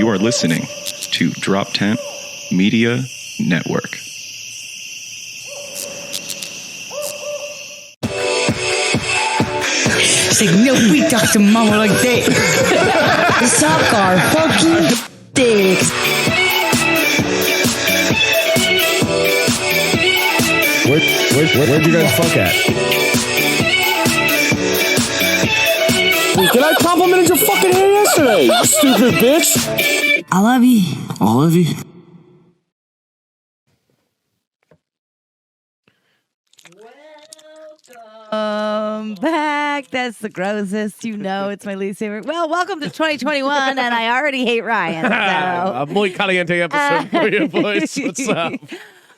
You are listening to Drop Tent Media Network. Say, no, we talk to mama like that. Suck our fucking dicks. Where'd you guys fuck at? Did I complimented your fucking hair yesterday, you stupid bitch? I love you. I love you. Back. That's the grossest. You know, it's my least favorite. Well, welcome to 2021, and I already hate Ryan. So. A muy caliente episode for you boys. What's up?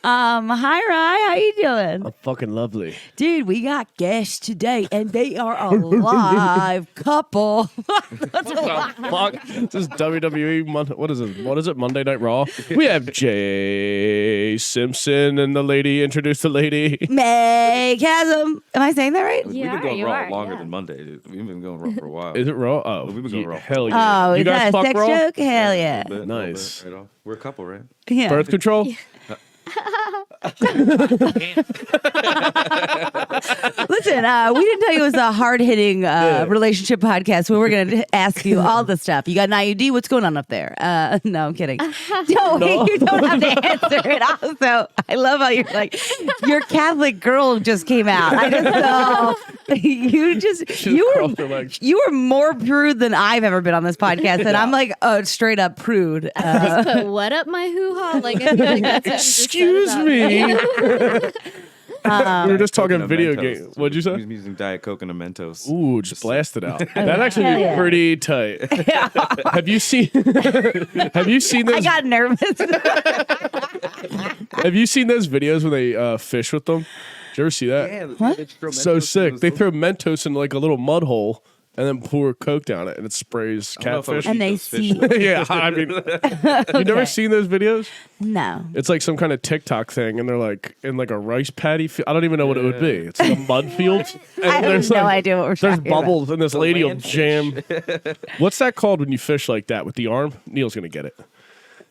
Hi, Ryan. How you doing? I'm fucking lovely. Dude, we got guests today, and they are a live couple. Fuck. This is WWE. What is it? What is it? Monday Night Raw. We have Jay Simpson and the lady introduced the lady. May Casem. Am I saying that right? We've been going Raw longer than Monday, dude. We've been going Raw for a while. Is it Raw? Oh, we've been going Raw. Hell yeah. Oh, you is guys that a fuck sex Raw? joke? Hell yeah. Nice. Right off. We're a couple, right? Yeah. Birth control? Listen, we didn't tell you it was a hard-hitting relationship podcast where we're going to ask you all the stuff. You got an IUD? What's going on up there? No, I'm kidding. No, you don't have to answer it. Also, I love how you're like, your Catholic girl just came out. I just know you were more prude than I've ever been on this podcast, and I'm like a straight up prude. Just put what up my hoo-ha? Like, I feel like that's what you just said Excuse about me. We were just talking Coconut video Mentos. game. What'd you say? He's using Diet Coke and a Mentos. Ooh, just blast it out. That actually Hell be yeah. pretty tight. Have you seen? Have you seen I those? got nervous. Have you seen those videos when they fish with them? Did you ever see that? Yeah, What? they throw So Mentos sick. in They those- throw Mentos in like a little mud hole and then pour Coke down it, and it sprays I don't know if I would catfish. And they eat those fish, see- though. Yeah, I mean, you never seen those videos? No. It's like some kind of TikTok thing, and they're like in like a rice paddy. I don't even know what it would be. It's like a mud field. And I have there's no like, idea what we're There's talking about. bubbles, and this lady will land jam. What's that called when you fish like that with the arm? Neil's gonna get it.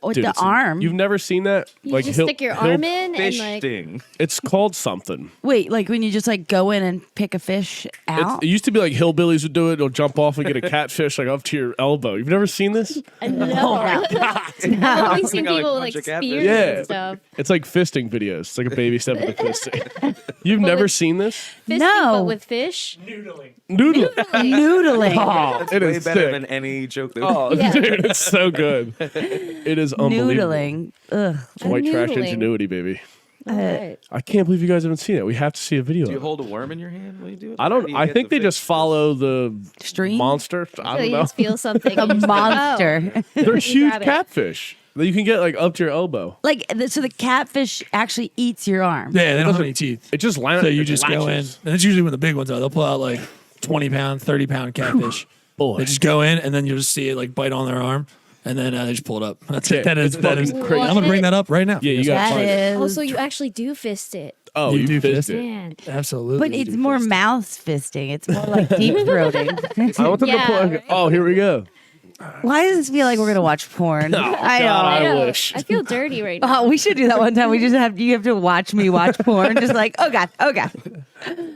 With Dude, the it's- arm. You've never seen that? You just stick your arm in and Fish like sting. It's called something. Wait, like when you just like go in and pick a fish out? It used to be like hillbillies would do it. They'll jump off and get a catfish like up to your elbow. You've never seen this? no. I've seen got, like, people a like bunch of spears catfish. Yeah. and stuff. It's like fisting videos. It's like a baby step into fisting. You've never seen this? Fisting, No. but with fish. Noodle. Noodling. Oh, it Way is better sick. than any joke. That Oh, Yeah. dude, it's so good. It is unbelievable. Noodling. Ugh. White trash Noodling. ingenuity, baby. Right. I can't believe you guys haven't seen it. We have to see a video. Do you of it. hold a worm in your hand when you do it? I Or don't. do you I get think the they just fish? follow the Stream? monster. I So don't you know. just feel something. A and you just go, monster. oh. They're huge grab it. catfish that you can get like up to your elbow. So the catfish actually eats your arm. Yeah, they don't have any teeth. It just lands. So you just go in, and that's usually when the big ones are. They'll pull out like 20-pound, 30-pound catfish. Boy, They just go in, and then you'll just see it like bite on their arm, and then they just pull it up. That's Yeah, it. That is it's that is. fucking Crazy. I'm gonna bring that up right now. Yeah, you got That to find it. is. Oh, so you actually do fist it. Oh, You you do fist fist it. Man. Absolutely. But it's more mouth fisting. It's more like deep throating. I want them Yeah. to pull. Oh, here we go. Why does this feel like we're gonna watch porn? I God, know. I know. wish. I feel dirty right now. Oh, we should do that one time. You have to watch me watch porn. Just like, oh god.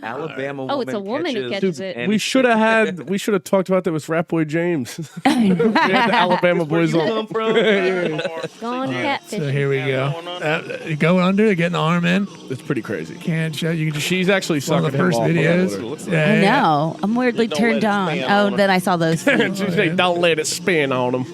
Alabama. Oh, it's a woman who catches it. We should have talked about that with Rap Boy James. We had the Alabama boys on. Gone catfish. So here we go. Go under, get an arm in. It's pretty crazy. Can't show you. Can just She's actually one sucking of the first him off. videos. Yeah, I yeah. know. I'm weirdly turned on. Oh, then I saw those. feet. She's like, don't let it spin on them.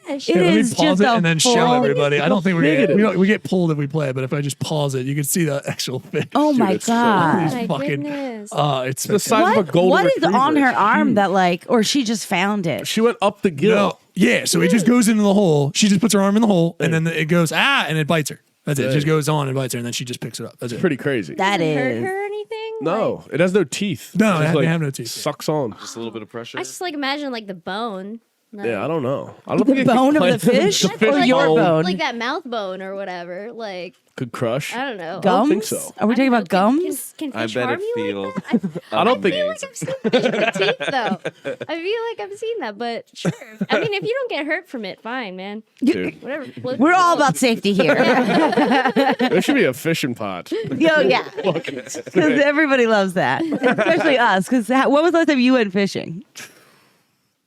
It Here, let me is pause just it a and then show full- everybody. I don't think Negative. we get pulled if we play, but if I just pause it, you can see the actual fish. Oh my it's so god. My fucking- goodness. It's The size of a golden What is retriever. on her arm that like, or she just found it? She went up the gill. No. Yeah, so it just goes into the hole. She just puts her arm in the hole, and then it goes, and it bites her. That's it. It just goes on and bites her, and then she just picks it up. That's it. Pretty crazy. That Does it hurt is. her or anything? No, it has no teeth. No, It's they have no teeth. Sucks on. Just a little bit of pressure. I just like imagine like the bone. Yeah, I don't know. I don't The think bone of the fish or your bone? Like that mouth bone or whatever. Like, could crush. I don't know. I don't Gums? think so. Are we talking about gums? Can I fish bet harm it you feels. like that? I don't think. I feel like I've seen fish with teeth, though. I feel like I've seen that, but sure. I mean, if you don't get hurt from it, fine, man. Dude, Whatever. We're all about safety here. there should be a fishing pot. Yo, yeah. Because everybody loves that, especially us. Because when was the last time you went fishing?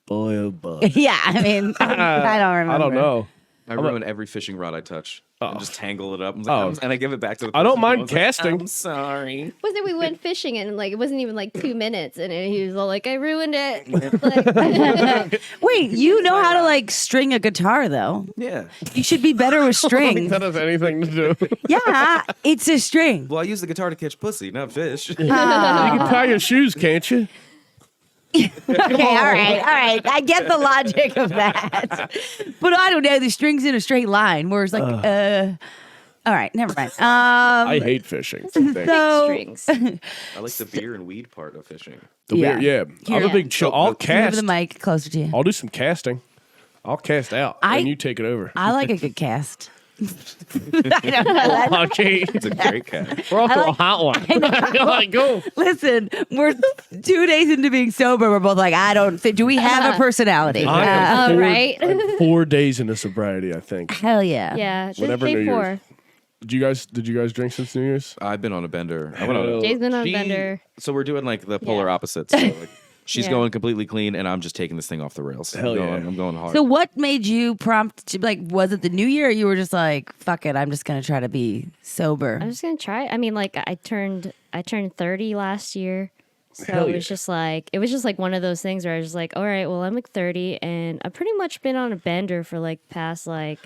Boy, oh boy. Yeah, I mean, I don't remember. I don't know. I ruin every fishing rod I touch. And just tangle it up. I'm like, and I give it back to the person. I don't mind was like, casting. I'm sorry. Was it we went fishing and like it wasn't even like 2 minutes and he was all like, I ruined it. Like, Wait, you know how to like string a guitar though? Yeah. You should be better with I don't think strings. that has anything to do. Yeah, it's a string. Well, I use the guitar to catch pussy, not fish. You can tie your shoes, can't you? Okay, all right. I get the logic of that. But I don't know, the string's in a straight line where it's like, all right, never mind. I hate fishing. So, strings. I like the beer and weed part of fishing. Yeah. Yeah. I'm a big chill. I'll move cast. the mic closer to you. I'll do some casting. I'll cast out, and you take it over. I like a good cast. I don't know. Okay. It's a great cat. We're off to a hot one. Like, go. Listen, we're 2 days into being sober. We're both like, I don't think, do we have a personality? I am All right. I'm 4 days into sobriety, I think. Hell yeah. Yeah. Whatever Day New 4. Year's. Did you guys drink since New Year's? I've been on a bender. I went on Jay's been on a bender. So we're doing like the polar opposites. So, like, she's Yeah. going completely clean, and I'm just taking this thing off the rails. Hell yeah. I'm going hard. So what made you prompt to, like, was it the new year or you were just like, fuck it, I'm just going to try to be sober? I'm just gonna try. I mean, like I turned 30 last year, so Hell it yeah. was just like one of those things where I was just like, all right, well, I'm like 30, and I've pretty much been on a bender for like past like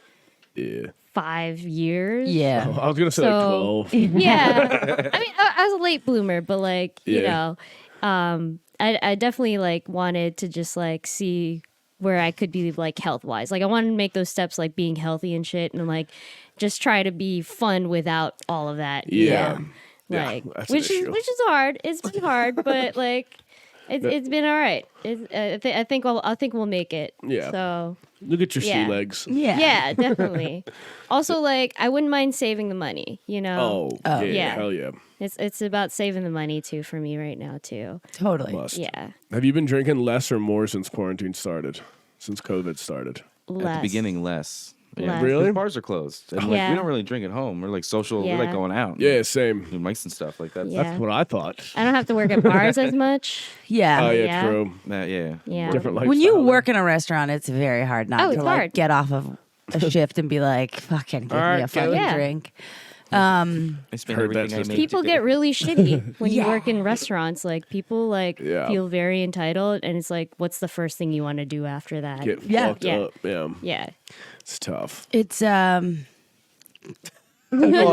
Yeah. 5 years. Yeah. I was gonna say So- like 12. Yeah. I mean, I was a late bloomer, but like you Yeah. know, I definitely like wanted to just like see where I could be like health wise. Like I wanted to make those steps like being healthy and shit, and like just try to be fun without all of that. you Yeah. know? Yeah, Like that's an which issue. is hard. It's been hard, but like it's been all right. I think we'll make it. Yeah. So Look at your Yeah. sea legs. Yeah. yeah, definitely. Also, like I wouldn't mind saving the money. You know. Oh, yeah, yeah. hell yeah. It's about saving the money too for me right now too. Totally. Must. Yeah. Have you been drinking less or more since quarantine started? Since COVID started? At Less. the beginning, less. Less. Really? The bars are closed. And like, Yeah. we don't really drink at home. We're like social. We like Yeah. going out. Yeah, same. Do mics and stuff like that. Yeah. That's what I thought. I don't have to work at bars as much. Yeah. Oh yeah, Yeah. true. Yeah. Yeah. Different lifestyle. When you there. work in a restaurant, it's very hard not Oh, to it's like hard. get off of a shift and be like, fucking give me Alright, a fucking yeah. drink. I spent Heard that everything I system. made. People today. get really shitty when Yeah. you work in restaurants. Like people like Yeah. feel very entitled, and it's like, what's the first thing you want to do after that? Get Yeah. fucked Yeah. up. Yeah, Yeah. it's tough. It's Well,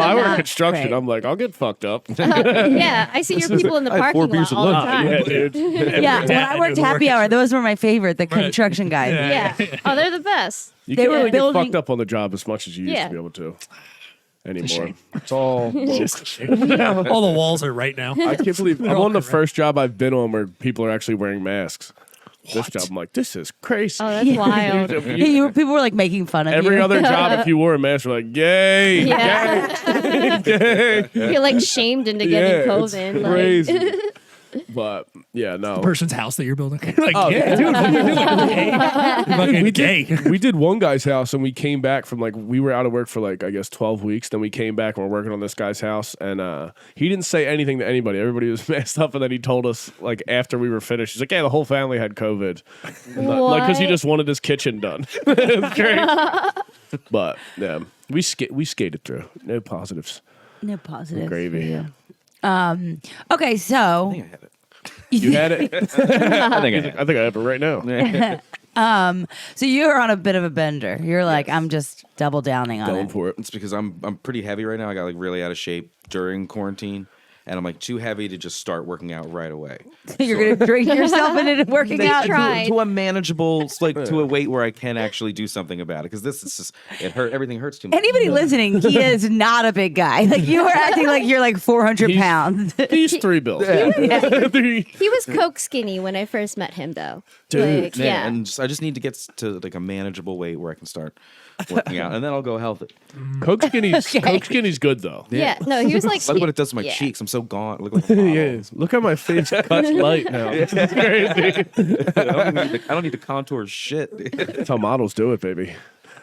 I work Not construction. great. I'm like, I'll get fucked up. Yeah, I see your people in the I had 4 parking beers lot all the alone. time. Yeah, dude. yeah. When I worked happy hour, those were my favorite. The construction guys. Yeah. Oh, they're the best. You They can't were really building- get fucked up on the job as much as you used Yeah. to be able to anymore. It's all woke. All the walls are right now. I can't believe I'm on the first job I've been on where people are actually wearing masks. This job, I'm like, this is crazy. Oh, that's wild. Yeah, people were like making fun of Every you. other job, if you wore a mask, you're like, yay, Yeah. yay. You're like shamed into getting Yeah, it's COVID. Like, crazy. But yeah, no. Person's house that you're building. Like, Oh, yeah, dude, fucking gay. We did one guy's house and we came back from like we were out of work for like I guess 12 weeks. Then we came back and we're working on this guy's house and he didn't say anything to anybody. Everybody was messed up and then he told us like after we were finished, he's like, yeah, the whole family had COVID. Like because he What? just wanted his kitchen done. It was great. But yeah, we skated through. No positives. No positives. Gravy. for you. Okay, so I think I had it. You had it. I think I had I think I have it right now. it. so you're on a bit of a bender. You're like, I'm just double downing on Going it. for it. It's because I'm pretty heavy right now. I got like really out of shape during quarantine. and I'm like too heavy to just start working out right away. You're gonna drink yourself into working out. To a manageable, like to a weight where I can actually do something about it. Because this is just everything hurts too much. Anybody listening, he is not a big guy. Like you are acting like you're like 400 pounds. He's 3 bills. He was coke skinny when I first met him, though. Dude, like, Yeah, and I just need to get to like a manageable weight where I can start working out, and then I'll go healthy. Coke skinny's good though. Yeah, no, he was like, Look what it does to my yeah. cheeks. I'm so gaunt. Look like a model. Yeah, look how my face cuts light now. This is crazy. I don't need to contour shit. That's how models do it, baby.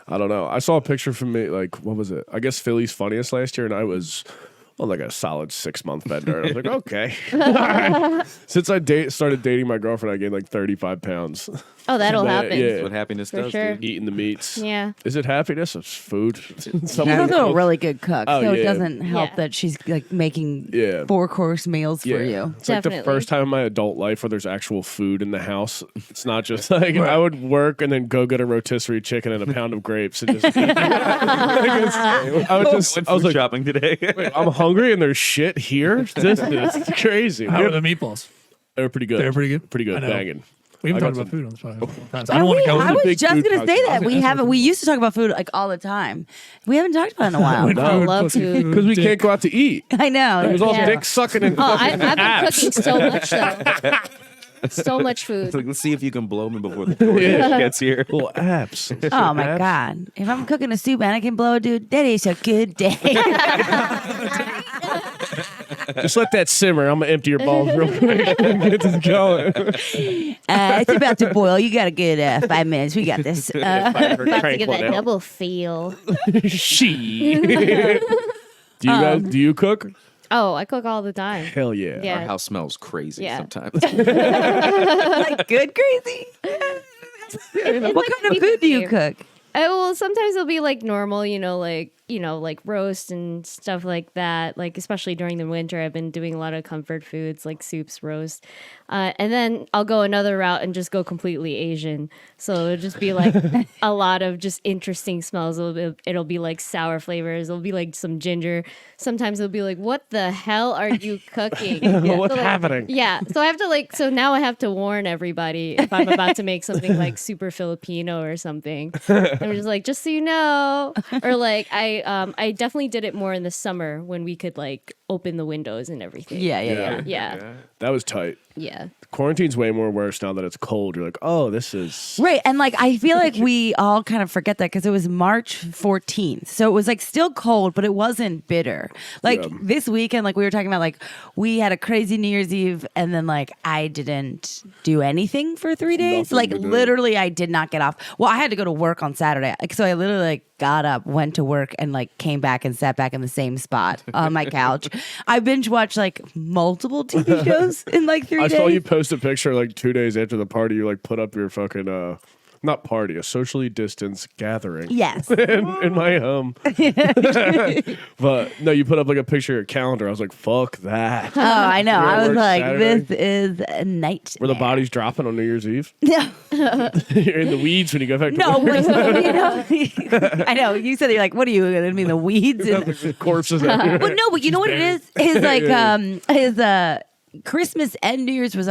I don't know. I saw a picture from me, like, what was it? I guess Philly's Funniest last year, and I was on like a solid 6-month bender. And I was like, okay. All right. Since I started dating my girlfriend, I gained like 35 pounds. oh, that'll Yeah, happen. yeah. That's what happiness For does. sure. Dude. Eating the meats. Yeah. Is it happiness? It's food. She's also a really good cook, Oh, so it yeah. doesn't help Yeah. that she's like making Yeah. 4-course meals for you. It's like the Definitely. first time in my adult life where there's actual food in the house. It's not just like I would work and then go get a rotisserie chicken and a pound of grapes and just eat. I was like, shopping today. wait, I'm hungry and there's shit here. This is crazy. How are the meatballs? They were pretty good. They're pretty good? Pretty good. I know. Banging. We haven't I talked got about food on this podcast. Times. I And don't want to go I into was big just food gonna say that podcast. we haven't. We used to talk about food like all the time. We haven't talked about it in a while. I love food. Because we can't go out to eat. I know. It was all Yeah. dick sucking and Oh, fucking I've been abs. cooking so much, though. So much food. It's like, let's see if you can blow me before the DoorDash gets here. Little abs. Oh my god! If I'm cooking a soup and I can blow a dude, that is a good day. Just let that simmer. I'm gonna empty your balls real quick. Get this going. It's about to boil. You got a good 5 minutes. We got this. About to get that double feel. She. Do you cook? Oh, I cook all the time. Hell yeah. Yeah. Our house smells crazy Yeah. sometimes. Like good crazy. What kind of food do you cook? Well, sometimes it'll be like normal, like roast and stuff like that. Like especially during the winter, I've been doing a lot of comfort foods like soups, roast, and then I'll go another route and just go completely Asian. So it'll just be like a lot of just interesting smells. It'll be like sour flavors. It'll be like some ginger. Sometimes it'll be like, "What the hell are you cooking? What's So, like, happening? Yeah. So I have to so now I have to warn everybody if I'm about to make something like super Filipino or something. I'm just like, just so you know. Or like I definitely did it more in the summer when we could like open the windows and everything. Yeah. Yeah. That was tight. Yeah. Quarantine's way more worse now that it's cold. You're like, oh, this is. Right. And like, I feel like we all kind of forget that because it was March 14th. So it was like still cold, but it wasn't bitter. Like this weekend, like we were talking about, like we had a crazy New Year's Eve and then like I didn't do anything for 3 days. Nothing Like to do. literally I did not get off. Well, I had to go to work on Saturday. Like, so I literally like got up, went to work and like came back and sat back in the same spot on my couch. I binge watched like multiple TV shows in like 3 I days. saw you post a picture like 2 days after the party. You like put up your fucking not party, a socially distanced gathering. Yes. in my home. But no, you put up like a picture of your calendar. I was like, fuck that. Oh, I know. You're at I was work like, Saturday? this is a night. Were the bodies dropping on New Year's Eve? No. You're in the weeds when you go back to No, work. but, you know, I know. You said you're like, what are you going to mean, the weeds? And, Corpses everywhere. well, no, but you know what it is? His like his Christmas and New Year's was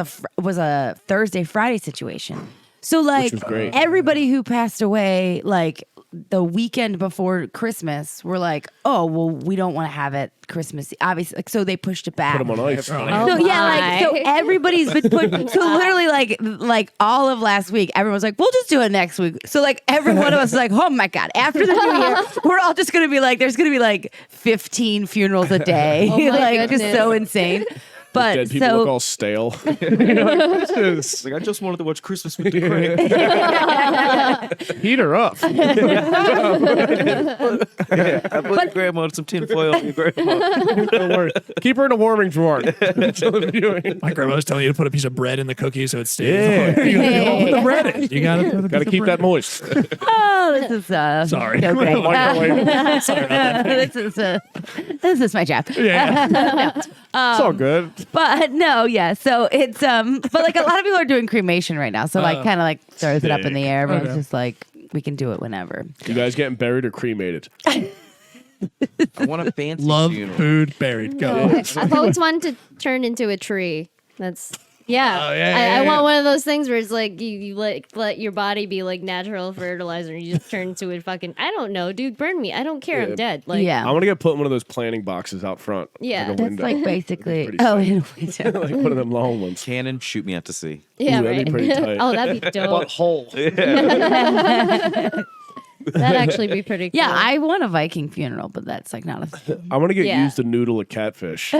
a Thursday Friday situation. So like was great. everybody who passed away like the weekend before Christmas were like, oh well, we don't want to have it Christmas. Obviously, like, so they pushed it back. Put them on ice. So yeah, like so everybody's been put. So literally, like all of last week, everyone was like, "We'll just do it next week." So like every one of us was like, "Oh my god!" After the new year, we're all just gonna be like, "There's gonna be like 15 funerals a day, Oh my like just goodness. so insane." But Dead people so look all stale. You're like, "What's this?" Like I just wanted to watch Christmas with the Craig. Heat her up. I put your grandma on some tinfoil on your grandma. Don't worry. Keep her in a warming drawer. Until the viewing. My grandma was telling you to put a piece of bread in the cookie so it stays. Yeah. You gotta put the bread in. You gotta put Gotta keep that moist. oh, this is Sorry. so great. Microwave. Sorry about that. This is my job. Yeah. It's all good. But no, yeah. So it's but like a lot of people are doing cremation right now. So like kind of like throws it up in the air. Everyone's just like, we can do it whenever. You guys getting buried or cremated? I want a fancy Love, funeral. food, buried. Go. I've always wanted to turn into a tree. That's Oh, yeah, I want one of those things where it's like you let your body be like natural fertilizer and you just turn into a fucking I don't know, dude, burn me. I don't care. I'm dead. Like Yeah. I want to get put in one of those planning boxes out front. Yeah. like a That's window. like basically. Pretty Oh, sick. in a window. like one of them long ones. Cannon, shoot me out to sea. yeah, Ooh, that'd right. be pretty tight. Oh, that'd be dope. That'd actually be pretty cool. Yeah, I want a Viking funeral, but that's like not a thing. I want to get Yeah. used to noodle a catfish.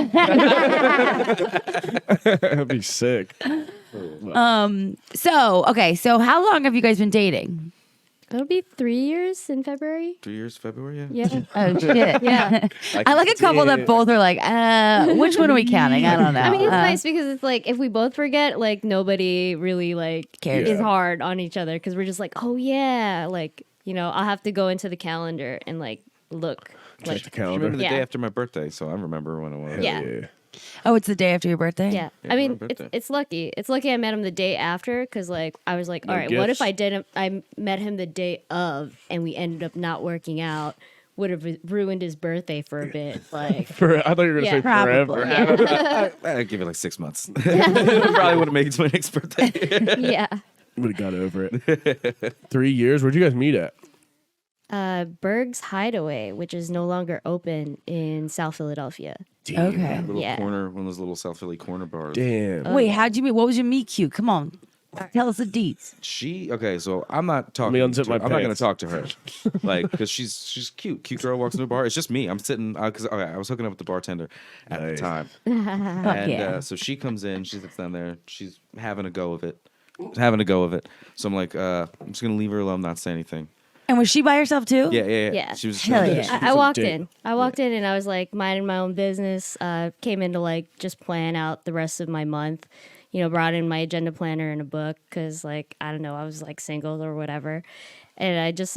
That'd be sick. So how long have you guys been dating? It'll be 3 years in February. 3 years, February. Yeah. Oh shit. Yeah. I like a couple that both are like, which one are we counting? I don't know. I mean, it's nice because it's like if we both forget, like nobody really like Cares. is hard on each other because we're just like, oh yeah, like I'll have to go into the calendar and like look. Check Like, the I remember calendar. the Yeah. day after my birthday, so I remember when it was. Yeah. Oh, it's the day after your birthday? yeah. Yeah, I mean, my it's, birthday. it's lucky. It's lucky I met him the day after because like I was like, No all right, what gifts. if I met him the day of and we ended up not working out? Would have ruined his birthday for a bit. Like, I thought you were gonna Yeah. say Probably. forever. I'd give it like 6 months. Probably would have made it to my next birthday. yeah. Would have got over it. 3 years. Where'd you guys meet at? Berg's Hideaway, which is no longer open in South Philadelphia. Okay. Little Yeah. corner, one of those little South Philly corner bars. Damn. Wait, how'd you meet? What was your meet cute? Come on. Tell us the deets. So I'm not talking. Let me unzip to my her. I'm not gonna pants. talk to her, like, because she's cute girl walks into a bar. It's just me. I'm sitting because I was hooking up with the bartender at the Nice. time, and yeah. so she comes in. She sits down there. She's having a go of it. So I'm like, I'm just gonna leave her alone, not say anything. And was she by herself too? Yeah. Yeah. She was Hell yeah. She I was a walked date. in. I walked in and I was like minding my own business. Came in to like just plan out the rest of my month. Brought in my agenda planner and a book because like I don't know, I was like single or whatever. And I just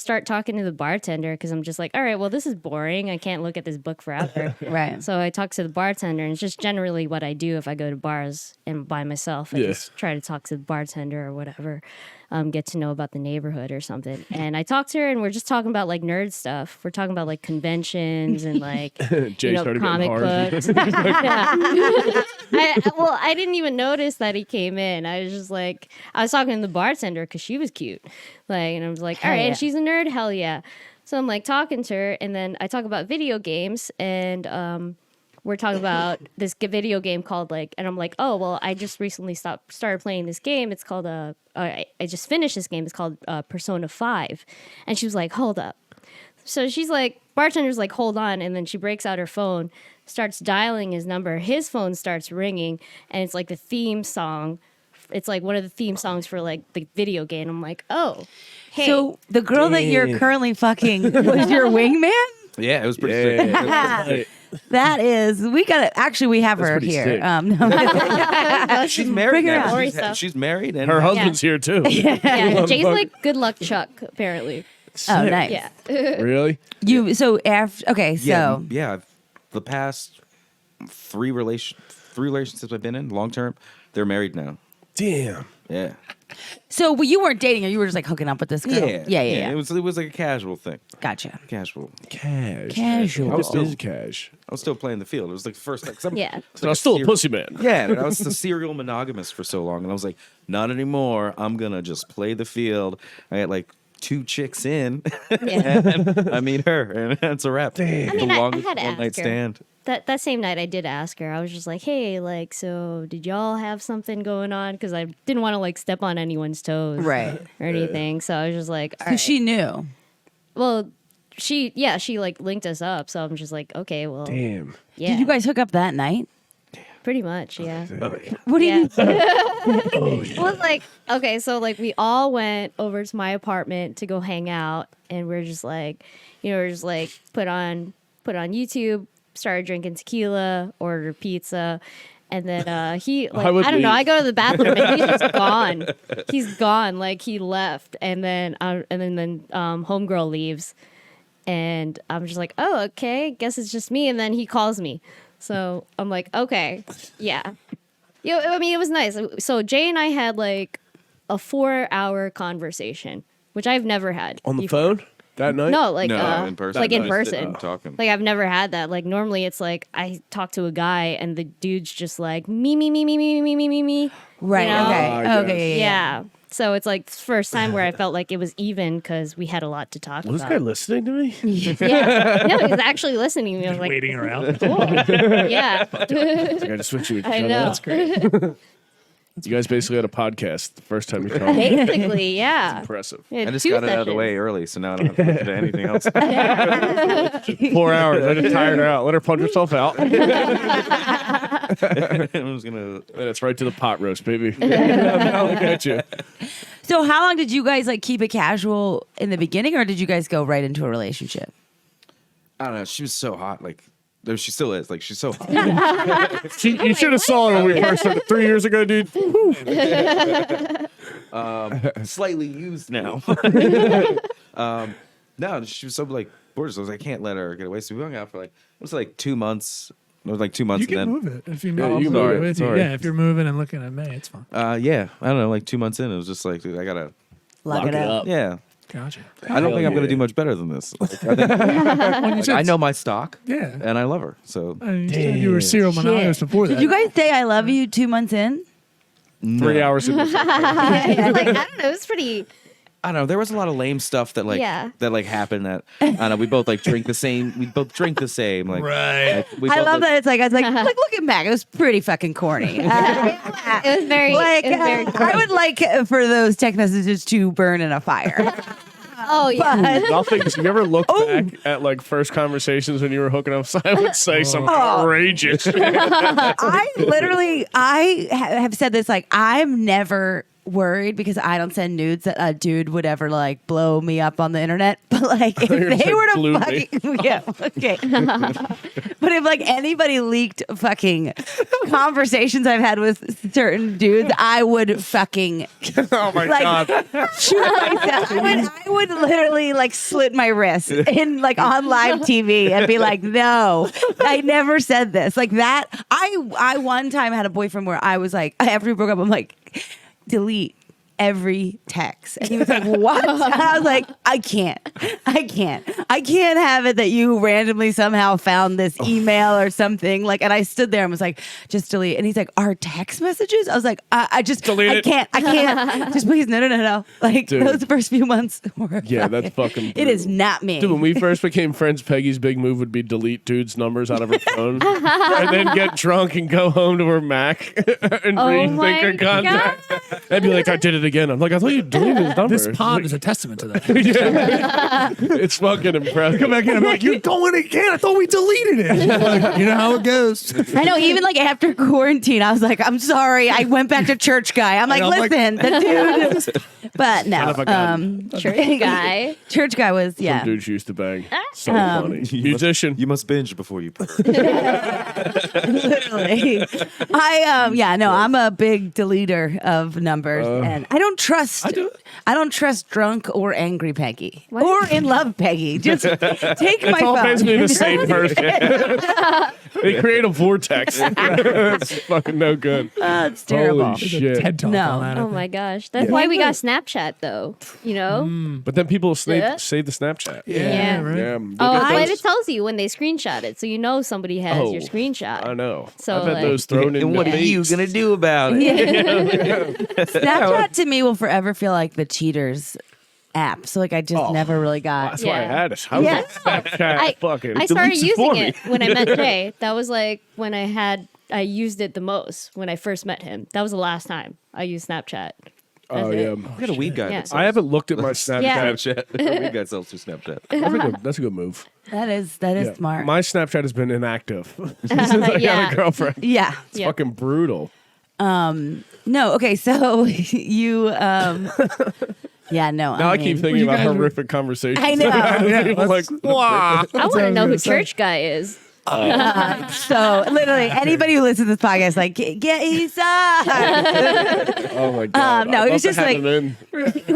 start talking to the bartender because I'm just like, all right, well this is boring. I can't look at this book forever. Right. So I talk to the bartender, and it's just generally what I do if I go to bars and by myself. I Yeah. just try to talk to the bartender or whatever, get to know about the neighborhood or something. And I talked to her, and we're just talking about like nerd stuff. We're talking about like conventions and like Jay started getting comic hard. books. Yeah. I didn't even notice that he came in. I was just like, I was talking to the bartender because she was cute, like, and I was like, all Hell right, yeah. and she's a nerd, hell yeah. So I'm like talking to her, and then I talk about video games, and we're talking about this video game called like, and I'm like, oh well, I just recently started playing this game. It's called I just finished this game. It's called Persona 5, and she was like, hold up. So she's like, bartender's like, hold on, and then she breaks out her phone, starts dialing his number. His phone starts ringing, and it's like the theme song. It's like one of the theme songs for like the video game. I'm like, oh, hey. So the girl that you're Damn. currently fucking was your wingman? Yeah, it was pretty sick. Yeah. That is, we have her pretty here. sick. No. She's married Bring her now. on. Glory She's, stuff. she's married, and Her husband's here too. Yeah, Jay's like good luck Chuck, apparently. Oh, nice. Yeah. Really? You so after okay, so yeah. The past three relationships I've been in, long term, they're married now. Damn. Yeah. so well, you weren't dating her, you were just like hooking up with this girl. Yeah. It was like a casual thing. Gotcha. Casual. Cash. Casual. This is cash. I was still playing the field. It was like the first. Like, Yeah. So I was still a pussy man. Yeah, and I was the serial monogamist for so long, and I was like, not anymore. I'm gonna just play the field. I had like 2 chicks in, Yeah. and I meet her, and that's a wrap. Damn. I mean, the I longest had to one night ask her. stand. That same night I did ask her. I was just like, hey, like, so did y'all have something going on? Because I didn't want to like step on anyone's toes. Right. Or anything. So I was just like, all So right. she knew. Well, she like linked us up. So I'm just like, okay, well, Damn. yeah. Did you guys hook up that night? Pretty much, yeah. What do you Yeah. Well, like, okay, so like we all went over to my apartment to go hang out, and we're just like, put on YouTube, started drinking tequila, ordered pizza, and then he like would I don't know, leave. I go to the bathroom and he's just gone. He's gone, like he left, and then homegirl leaves, and I'm just like, oh, okay, guess it's just me, and then he calls me. So I'm like, okay, yeah. I mean, it was nice. So Jay and I had like a 4-hour conversation, which I've never had On the before. phone? That night? No, like No, in person. like in Just person. sitting, talking. Like I've never had that. Like normally it's like I talk to a guy and the dude's just like me. Right. You know? Okay. Okay. Yeah. So it's like the first time where I felt like it was even because we had a lot to talk Was this about. guy listening to me? Yeah. No, he was actually listening to me. I was like, Waiting around. cool. Yeah. I just switch you with each I other. know. That's great. You guys basically had a podcast the first time you talked. Basically, yeah. Impressive. We had I just 2 got it out of the sessions. way early, so now I don't have to listen to anything else. 4 hours. I just tired her out. Let her punch herself out. And I'm just gonna. it's right to the pot roast, baby. Now look at you. So how long did you guys like keep it casual in the beginning, or did you guys go right into a relationship? I don't know. She was so hot. Like, there she still is. Like, she's so hot. You should have saw her when we first started 3 years ago, dude. Slightly used now. No, she was so like gorgeous. I was like, I can't let her get away. So we hung out for like, it was like 2 months. It was like 2 months. You can and move it if you Yeah, move you it can move it. with you. Sorry. Yeah, if you're moving and looking at me, it's fine. then, yeah, I don't know. Like 2 months in, it was just like, dude, I gotta. Lock it up. Yeah. Gotcha. I don't think I'm gonna do much better than this. Like, I, think, like, I know my stock. Yeah. And I love her. So You said you were serial monogamous before that. Did you guys say I love you 2 months in? 3 hours in this. Like, I don't know. It was pretty. I don't know. There was a lot of lame stuff that like Yeah. that like happened. That I don't know. We both like drink the same. We both drink the same. Like, Right. we I both, love like, that it's like I was like looking back, it was pretty fucking corny. It was very. Like it was very I would like for those text messages to burn in a fire. Oh yeah. Nothing. You ever look back at like first conversations when you were hooking up? I would say some outrageous. I have said this, like, I'm never worried because I don't send nudes that a dude would ever like blow me up on the internet. But like, if you were gonna they say were blew to fucking, yeah, okay. But if like anybody leaked fucking conversations I've had with certain dudes, I would fucking Oh my like god. shoot myself. I would literally like slit my wrist in like on live TV and be like, no, I never said this. Like that. I one time had a boyfriend where I was like, after we broke up, I'm like, delete every text. And he was like, what? And I was like, I can't have it that you randomly somehow found this email or something. Like, and I stood there and was like, just delete. And he's like, our text messages? I was like, I just Delete it. I can't. Just please, no. Like Dude. those first few months were Yeah, that's fucking It is brutal. not me. Dude, when we first became friends, Peggy's big move would be delete dudes' numbers out of her phone and then get drunk and go home to her Mac and Oh rethink my her contact. And be like, I did it again. I'm like, I thought you deleted his number. This pod is a testament to that. It's fucking impressive. Come back in. I'm like, you're going again. I thought we deleted it. Like, you know how it goes. I know, even like after quarantine, I was like, I'm sorry. I went back to church guy. I'm like, And I'm like- listen, the dude. But no, of a gun. Church guy. church guy was, Some yeah. dudes used to bang. So funny. Musician. You must binge before you. Literally. I'm a big deleter of numbers, and I don't trust drunk or angry Peggy or in love Peggy. Just take my It's all phone. basically the same person. They create a vortex. It's fucking no good. It's terrible. Holy shit. TED talk No. on that. I Oh think. my gosh. That's why we got Snapchat though. You know? But then people Yeah. save the Snapchat. Yeah. right. Yeah. Oh, Look at but those. it tells you when they screenshot it, so you know somebody has Oh, your screenshot. I know. So, I've had like- those thrown in. And what the are you fakes. gonna do about it? Snapchat to me will forever feel like the cheaters app. So like I just never really got. That's why I Yeah. had it. I was Yeah. like, Snapchat fucking. I started deletes it for using me. it when I met Jay. That was like when I used it the most when I first met him. That was the last time I used Snapchat. Oh That's it. yeah. I got a weed guy. Yeah. that I haven't looked at my sells Yeah. Snapchat. Snapchat. Weed guy sells through Snapchat. That's a good move. That is Yeah. smart. My Snapchat has been inactive since I got Yeah. a girlfriend. yeah. It's Yeah. fucking brutal. No. Okay. So you. Yeah. No. Now I keep thinking you about guys were- horrific conversations. I know. People like, Wow. I want to know who gonna say. Church Guy is. So literally, anybody who listens to this podcast, like, get inside. Oh my god! No, I'd it was love to just have like him in.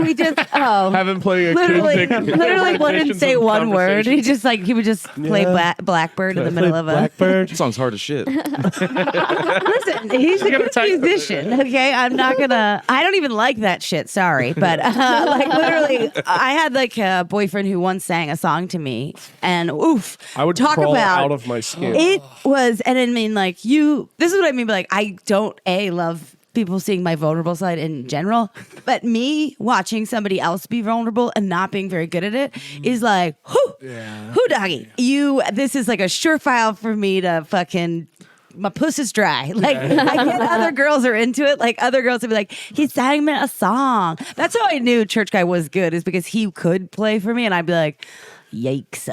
we just Have him play literally acoustic. wouldn't say one word. He conversations. would just play Blackbird in the middle of a. Blackbird. That song's hard as shit. Listen, he's a good musician. Okay, I don't even like that shit. Sorry, but like literally, I had like a boyfriend who once sang a song to me, and oof, I would talk crawl about out of my skin. it was, and I mean, like you. This is what I mean. But like, I don't love people seeing my vulnerable side in general, but me watching somebody else be vulnerable and not being very good at it is like, whoo doggy. This is like a surefire for me to fucking. My puss is dry. Like I get other girls are into it. Like other girls would be like, he sang me a song. That's how I knew Church Guy was good, is because he could play for me, and I'd be like, yikes,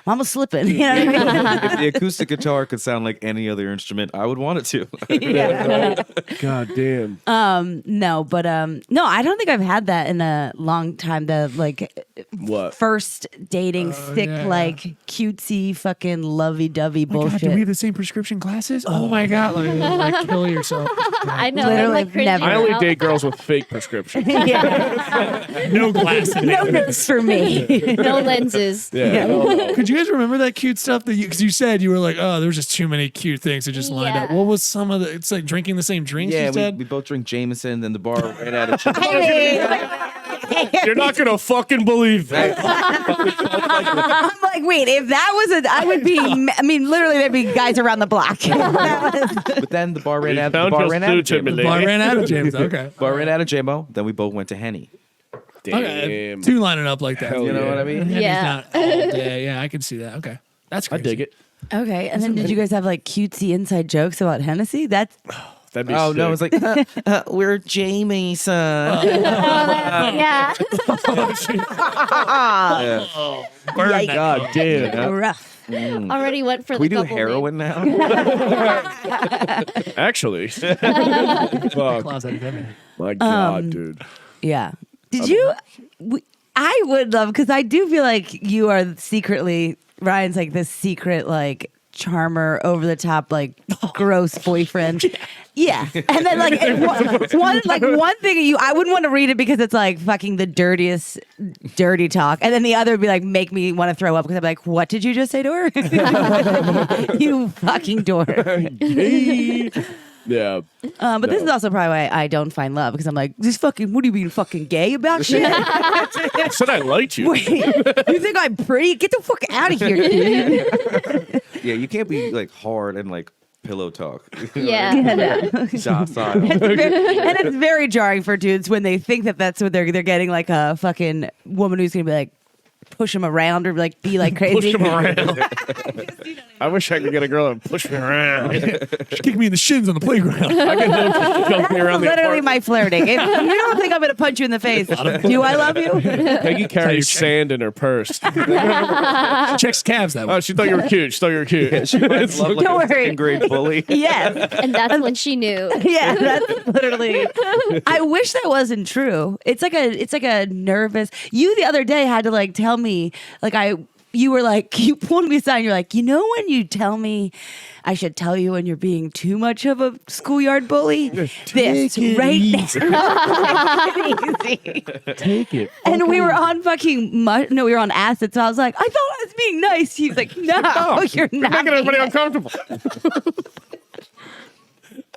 mama's slipping. You know what I mean? If the acoustic guitar could sound like any other instrument, I would want it to. Yeah. God damn. No, but no, I don't think I've had that in a long time. The like What? first dating sick yeah. like cutesy fucking lovey-dovey Oh my God, bullshit. do we have the same prescription glasses? Oh my God, like kill yourself. I know. Literally I'm like cringing never. I only now. date girls with fake prescriptions. Yeah. No glasses. No notes for me. No lenses. Yeah. Could you guys remember that cute stuff that because you said you were like, oh, there's just too many cute things that just lined up. Yeah. What was some of the? It's like drinking the same drinks. Yeah, you we said. both drink Jameson, then the bar ran out of chips. You're not gonna fucking believe that. I'm like, wait, if that was I would be. I mean, literally, there'd be guys around the block. But then the bar ran out. The found bar your ran out of suit, Jamo. Bar ran out of James. Okay. Bar ran out of Jamo. Then we both went to Henny. Okay. Damn. Two lining up like that. Hell You know yeah. what I mean? Henny's Yeah. not all day. Yeah, I can see that. Okay. That's I crazy. dig it. Okay, and then did you guys have like cutesy inside jokes about Hennessy? That's That'd be Oh sick. no! It's like we're Jamieson. Yeah. Burn that. God damn. rough. Already went for Can we the do couple heroin now? Actually. Fuck. Claus out of heaven. My God, dude. Yeah. Did you? I would love, because I do feel like you are secretly Ryan's like this secret like charmer, over the top like gross boyfriend. Yeah, and then like and one thing I wouldn't want to read it because it's like fucking the dirtiest dirty talk, and then the other would be like make me want to throw up because I'm like, what did you just say to her? You fucking dork. Yeah. But this is also probably why I don't find love, because I'm like, this fucking, what do you mean fucking gay about shit? I said I liked you. Wait, you think I'm pretty? Get the fuck out of here, dude. Yeah, you can't be like hard and like pillow talk. Yeah. Docile. And it's very jarring for dudes when they think that that's what they're getting, like a fucking woman who's gonna be like push them around or like be like crazy. Push him around. I wish I could get a girl to push me around. Just kick me in the shins on the playground. I can jump me around the Literally apartment. my flirting. If you don't think I'm gonna punch you in the face, do I love you? Peggy carries sand in her purse. She checks calves that way. Oh, she thought you were cute. She thought you were cute. She might love like Don't a worry. second grade bully. Yes. And that's when she knew. Yeah, that's literally. I wish that wasn't true. It's like a nervous. You the other day had to like tell me you were like, you pulled me aside and you're like, you know when you tell me I should tell you when you're being too much of a schoolyard bully? This right now. Easy. Take it. And we were on we were on acid, so I was like, I thought I was being nice. He was like, no, you're not. Making everybody being uncomfortable.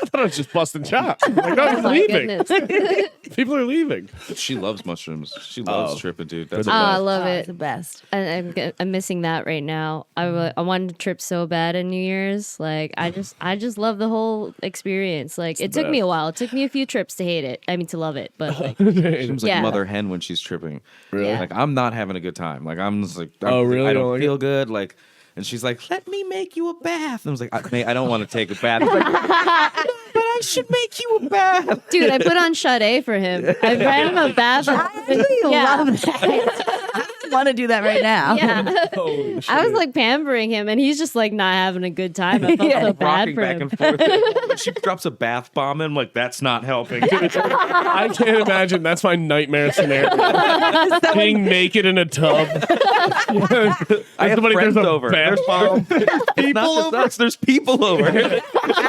I thought I was just busting chops. Like, oh, he's My leaving. goodness. People are leaving. She loves mushrooms. She loves tripping, dude. That's Oh, I a love nice. it. The best. And I'm missing that right now. I wanted to trip so bad in New Year's. Like I just love the whole experience. Like it took me a while. It took me a few trips to hate it. I mean to love it. But like, seems like Yeah. mother hen when she's tripping. Really? Like I'm not having a good time. Like I'm just like, Oh, really? I You don't don't like feel good. Like, and she's like, let me make you a bath. And I was like, I don't want to take a bath. I'm like, but I should make you a bath. dude, I put on Sade for him. I ran him a bath. I actually love that. want to do that right now. Yeah. Holy shit. I was like pampering him, and he's just like not having a good time. I felt so bad Rocking for back him. and forth. When she drops a bath bomb in, I'm like, that's not helping. I can't imagine. That's my nightmare scenario. Being naked in a tub. I have Somebody- friends there's a over. bath There's bomb. It's not just us. There's people over. The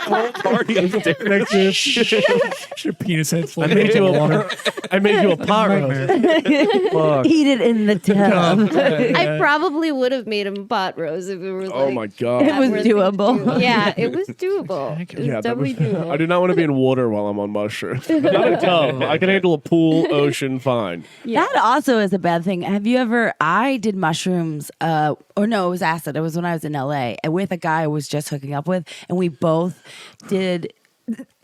whole party is there. Your penis head full I made you a pot roast. Fuck. Eat it in the tub. I probably would have made him a pot roast if it was like. Oh my god. It was worth it to doable. do. Yeah, it was doable. It was Yeah, definitely doable. I do not want to be in water while I'm on mushrooms. Not a tub. I can handle a pool, ocean, fine. That also is a bad thing. Have you ever? I did mushrooms, or no, it was acid. It was when I was in LA and with a guy I was just hooking up with, and we both did.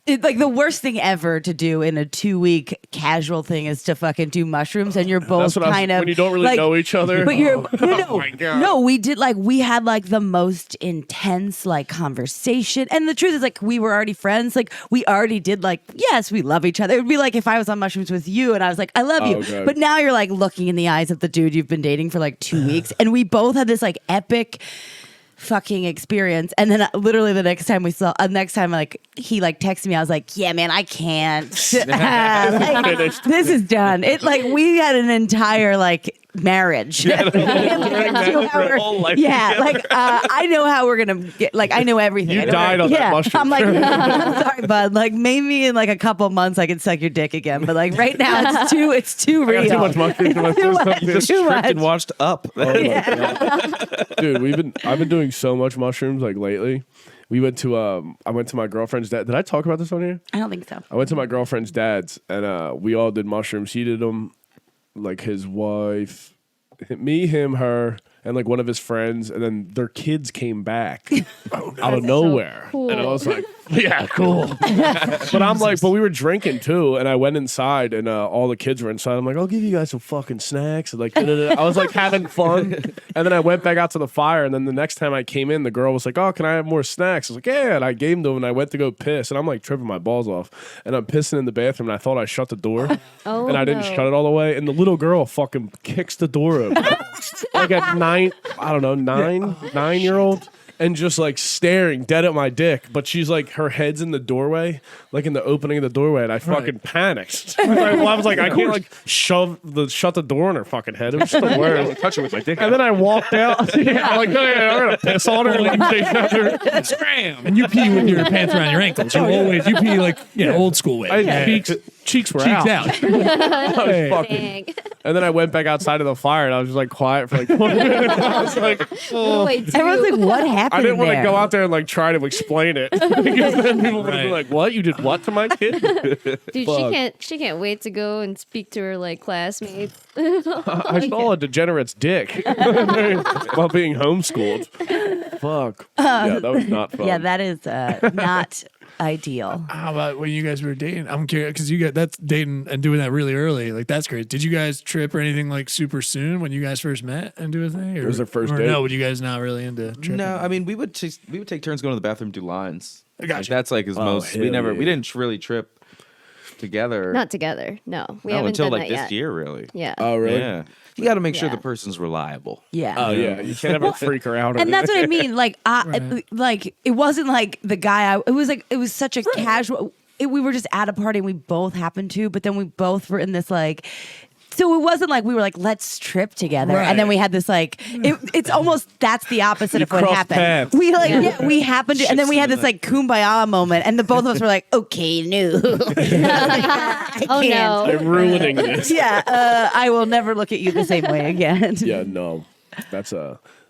Like the worst thing ever to do in a 2-week casual thing is to fucking do mushrooms, and you're both That's what kind of when you don't really like, know each other. But you're my God. no, we did like we had like the most intense like conversation, and the truth is like we were already friends. Like we already did like yes, we love each other. It would be like if I was on mushrooms with you and I was like I love you, Okay. but now you're like looking in the eyes of the dude you've been dating for like 2 weeks, and we both had this like epic fucking experience. And then literally the next time like he like texted me, I was like, yeah, man, I can't. Like, this is done. It like we had an entire like marriage. Yeah, like I know how we're gonna get. Like I know everything. You died on that mushroom. I'm like, sorry, bud. Like maybe in like a couple months I can suck your dick again, but like right now it's too I real. got too much mushroom to my Too system. much. You just Too stripped and much. watched Up. Dude, I've been doing so much mushrooms like lately. We went to I went to my girlfriend's dad. Did I talk about this on here? I don't think so. I went to my girlfriend's dad's and we all did mushrooms. He did them, like his wife, me, him, her, and like one of his friends, and then their kids came back out of nowhere. cool. And I was like, yeah, cool. But I'm like, but we were drinking too, and I went inside and all the kids were inside. I'm like, I'll give you guys some fucking snacks. And like, I was like having fun. And then I went back out to the fire, and then the next time I came in, the girl was like, oh, can I have more snacks? I was like, yeah, and I gave them to him, and I went to go piss, and I'm like tripping my balls off. And I'm pissing in the bathroom, and I thought I shut the door. Oh, And I didn't no. shut it all the way. And the little girl fucking kicks the door open. Like a 9-year-old. And just like staring dead at my dick. But she's like, her head's in the doorway, like in the opening of the doorway. And I fucking panicked. I was like, I can't like shut the door on her fucking head. It was just the worst. Touch it with my dick. And then I walked out. I'm like, oh, yeah, I'm going to piss on her. And like, Scram. And you pee with your pants around your ankles. You pee like old school way. cheeks were Cheeks out. out. I was fucking- Dang. and then I went back outside of the fire and I was just like quiet for like 20 minutes. I was like, Wait, Everyone's like, what happened? I didn't want to there? go out there and like try to explain it because then people would be Right. like, "What? You did what to my kid?" dude, Fuck. she can't wait to go and speak to her like classmates. I saw a degenerate's dick while being homeschooled. Fuck. Yeah, that was not fun. Yeah, that is not ideal. How about when you guys were dating? I'm curious because you got that's dating and doing that really early. Like that's great. Did you guys trip or anything like super soon when you guys first met and do a thing? Or, It was their first or date. No, were you guys not really into tripping? No, I mean we would take turns going to the bathroom, do lines. I got Like, you. that's like his most. We hell never. yeah. We didn't really trip together. Not together. No, we no, haven't until done like that this yet. year, really. Yeah. Oh, really? Yeah, you got to make sure Yeah. the person's reliable. Yeah. Oh yeah, you can't ever freak her out. And that's what I mean. Like, like it wasn't like the guy. It was such a casual. We were just at a party and we both happened to, but then we both were in this like. So it wasn't like we were like, let's trip together, Right. and then we had this like. It's almost that's the opposite of what crossed happened. paths. We like we happened to, and then we had this like kumbaya moment, and the both of us were like, okay, no, I Oh, can't. no. I'm ruining this. Yeah, I will never look at you the same way again. Yeah, no, that's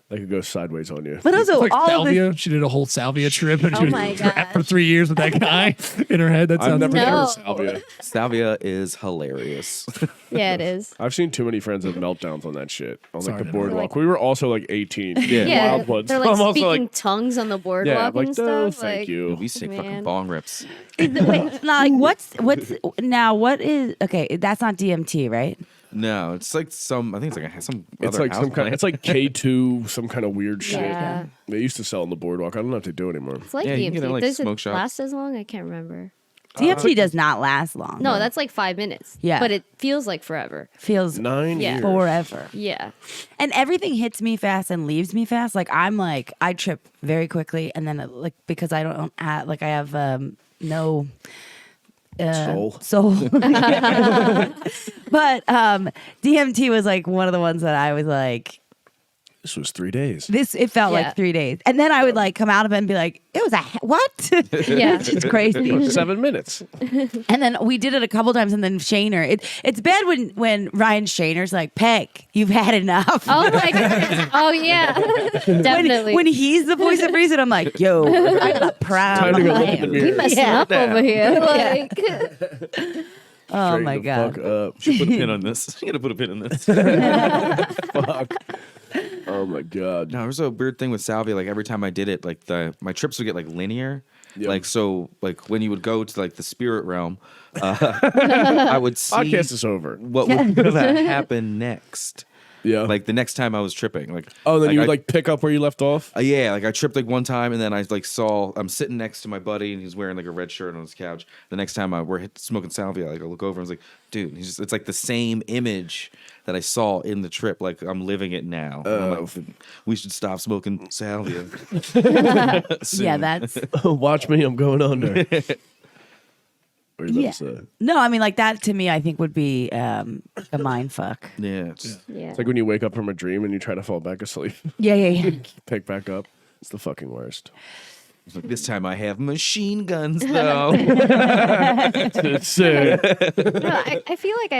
that could go sideways on you. But also Like all of this. salvia. She did a whole salvia trip and Oh she was my trapped for gosh. 3 years with that guy in her head. That I've sounds never No. heard salvia. Salvia is hilarious. Yeah, it is. I've seen too many friends have meltdowns on that shit on Sorry like the to interrupt. boardwalk. We were also like 18. Yeah, Wildwoods. they're like I'm also speaking like, tongues on the boardwalk yeah, I'm like, and no, stuff. thank like, you. We used to take fucking Man. bong rips. Wait, now, like what's now? What is okay? That's not DMT, right? No, it's like some. I think it's like some. It's other like house some kind. plant. It's like K2, some kind of weird shit. Yeah. They used to sell on the boardwalk. I don't know if they do anymore. It's like Yeah, you can DMT. get it, like, Does smoke it shops. last as long? I can't remember. DMT does not last long. No, that's like 5 minutes. Yeah. But it feels like forever. Feels 9 Yeah. years. forever. Yeah. And everything hits me fast and leaves me fast. Like I trip very quickly, and then like because I don't have, like I have no soul. But DMT was like one of the ones that I was like, This was 3 days. it felt Yeah. like 3 days, and then I would like come out of it and be like, it was what? Yeah. It's crazy. 7 minutes. And then we did it a couple times, and then Shaner. It's bad when Ryan Shaner's like, Peg, you've had enough. Oh my goodness. Oh yeah. Definitely. When he's the voice of reason, I'm like, yo, I'm a proud Time to go look at the man. mirror. messing up over here. Like, Oh Straighten my the god. Fuck up. Put a pin on this. You gotta put a pin in this. Fuck. Oh my god. No, there was a weird thing with salvia. Like every time I did it, like my trips would get like linear. Yep. Like so, like when you would go to like the spirit realm, I would see Podcast is over. what was gonna happen next. Yeah. Like the next time I was tripping, like oh, then you would I- like pick up where you left off. yeah, like I tripped like one time, and then I like saw I'm sitting next to my buddy, and he's wearing like a red shirt on his couch. The next time we're smoking salvia, like I look over and I was like, dude, it's like the same image that I saw in the trip. Like I'm living it now. And I'm like, we should stop smoking salvia. soon. Yeah, that's Watch me, I'm going under. Or you yeah. No, I mean like that to me I think would be a mind fuck. Yeah. It's, yeah. It's like when you wake up from a dream and you try to fall back asleep. Yeah. Pick back up. It's the fucking worst. it's like, this time I have machine guns though. It's, No, I feel like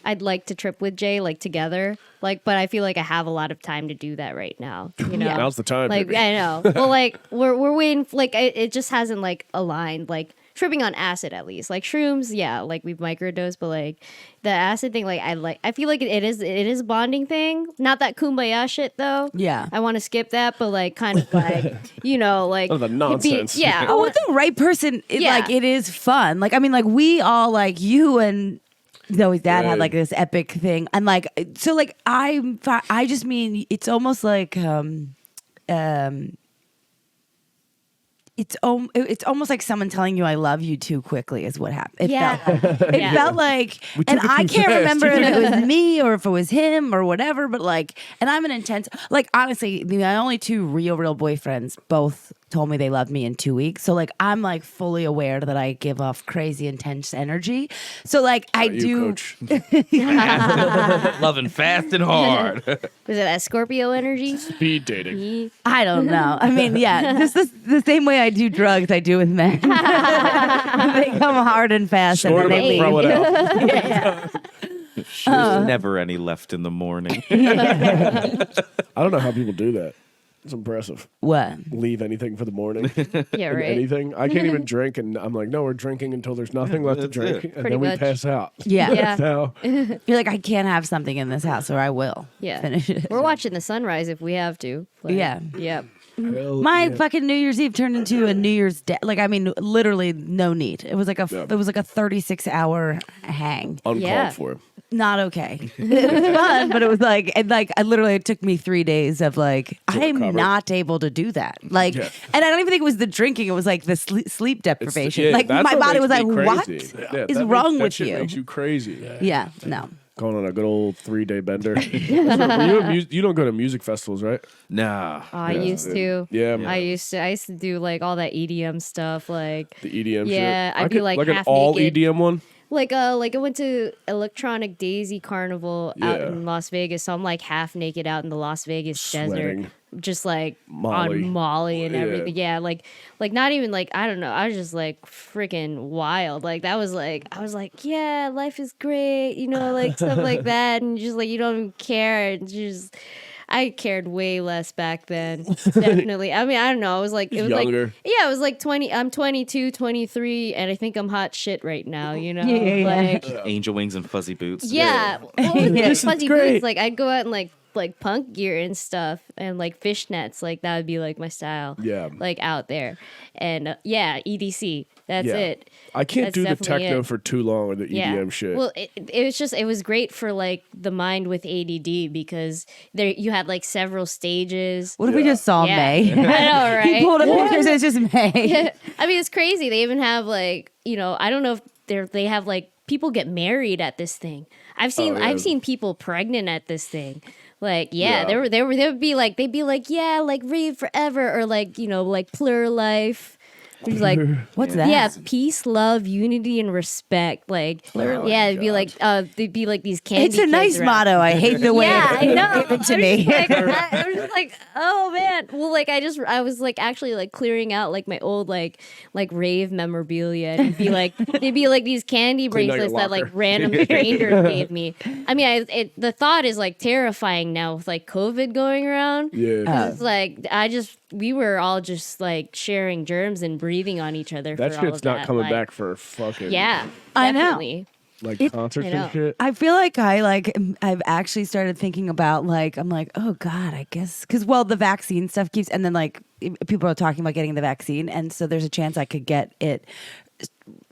I'd like to trip with Jay like together. Like, but I feel like I have a lot of time to do that right now. You know, Now's the time. like baby. I know. Well, like we're waiting. Like it just hasn't like aligned. Like tripping on acid at least. Like shrooms, yeah. Like we've microdosed, but like the acid thing, like I feel like it is a bonding thing. Not that kumbaya shit though. Yeah. I want to skip that, but like kind of like you know like Oh, the nonsense. yeah. Oh, with the right person, Yeah. like it is fun. Like I mean, like we all like you and Zoe's dad had Right. like this epic thing, and like so like I just mean it's almost like it's almost like someone telling you I love you too quickly is what happened. Yeah. It felt like, and took it I too can't fast. remember if it was me or if it was him or whatever, but like, and I'm an intense, like honestly, my only two real boyfriends both told me they loved me in 2 weeks. So like, I'm like fully aware that I give off crazy intense energy. So like, I You, do. coach. Loving fast and hard. Was it that Scorpio energy? Speed dating. I don't know. I mean, yeah, this is the same way I do drugs I do with men. They come hard and fast and Snort then them they and leave. throw it out. There's never any left in the morning. I don't know how people do that. It's impressive. What? Leave anything for the morning. Yeah, And right. anything. I can't even drink, and I'm like, no, we're drinking until there's nothing left to that's drink, it. and Pretty then we much. pass out. Yeah. Yeah. That's how. You're like, I can't have something in this house or I will Yeah. finish it. We're watching the sunrise if we have to. Like, Yeah. Yep. Hell My yeah. fucking New Year's Eve turned into a New Year's Day. Like, I mean, literally no need. It was like a Yeah. 36-hour hang. Uncalled Yeah. for. Not okay. It was fun, but it was like, and like, it took me 3 days of like, I'm recover. not able to do that. Like, Yeah. and I don't even think it was the drinking. It was like the sleep deprivation. Yeah, like that's my what body was makes like, me what crazy. is that wrong that with shit you? Makes you crazy. Yeah, no. Going on a good old 3-day bender. You don't go to music festivals, right? Nah. Oh, I used to. Yeah, I used to do like all that EDM stuff, like the EDM shit. Yeah, I'd be, could- like, an half all naked. EDM one. like I went to Electronic Daisy Carnival out Yeah. in Las Vegas, so I'm like half naked out in the Las Vegas Sweating. desert, just like Molly. on Molly and Yeah. everything. Yeah, like not even like I don't know. I was just like freaking wild. Like that was like I was like, yeah, life is great, you know, like stuff like that, and just like you don't even care. And just I cared way less back then. Definitely. I mean, I don't know. I was like, it was Younger. like, yeah, it was like 20. I'm 22, 23, and I think I'm hot shit right now, you know? Yeah. Like, Angel wings and fuzzy boots. yeah. Well, Yeah. fuzzy great. boots. Like, I'd go out and like like punk gear and stuff and like fishnets. Like that would be like my style. Yeah. Like out there. And EDC. That's it. I can't That's do the definitely techno it. for too long or the EDM shit. Well, it was great for like the mind with ADD because there you had like several stages. What if we just saw Yeah. May? I know, right? He pulled up pictures and it's just May. I mean, it's crazy. They even have like, I don't know if they have like people get married at this thing. I've seen people pregnant at this thing. Like, they would be like, they'd be like, yeah, like rave forever or like, like plur life. It was like, what's that? Yeah, peace, love, unity, and respect. Like, it'd be like, they'd be like these candy. It's a kids nice around. motto. I hate the way I know. it's given to me. I was just like, oh man. Well, like I was like actually like clearing out like my old like rave memorabilia. And they'd be like these candy Clean out your bracelets that like locker. random strangers gave me. I mean, the thought is like terrifying now with like COVID going around. Yeah. It's like we were all just like sharing germs and breathing on each other. That for all shit's of not that. coming Like, back for fucking Yeah, I know. definitely. like concerts I know. and shit. I feel like I've actually started thinking about I'm like, oh God, I guess because the vaccine stuff keeps, and then like people are talking about getting the vaccine, and so there's a chance I could get it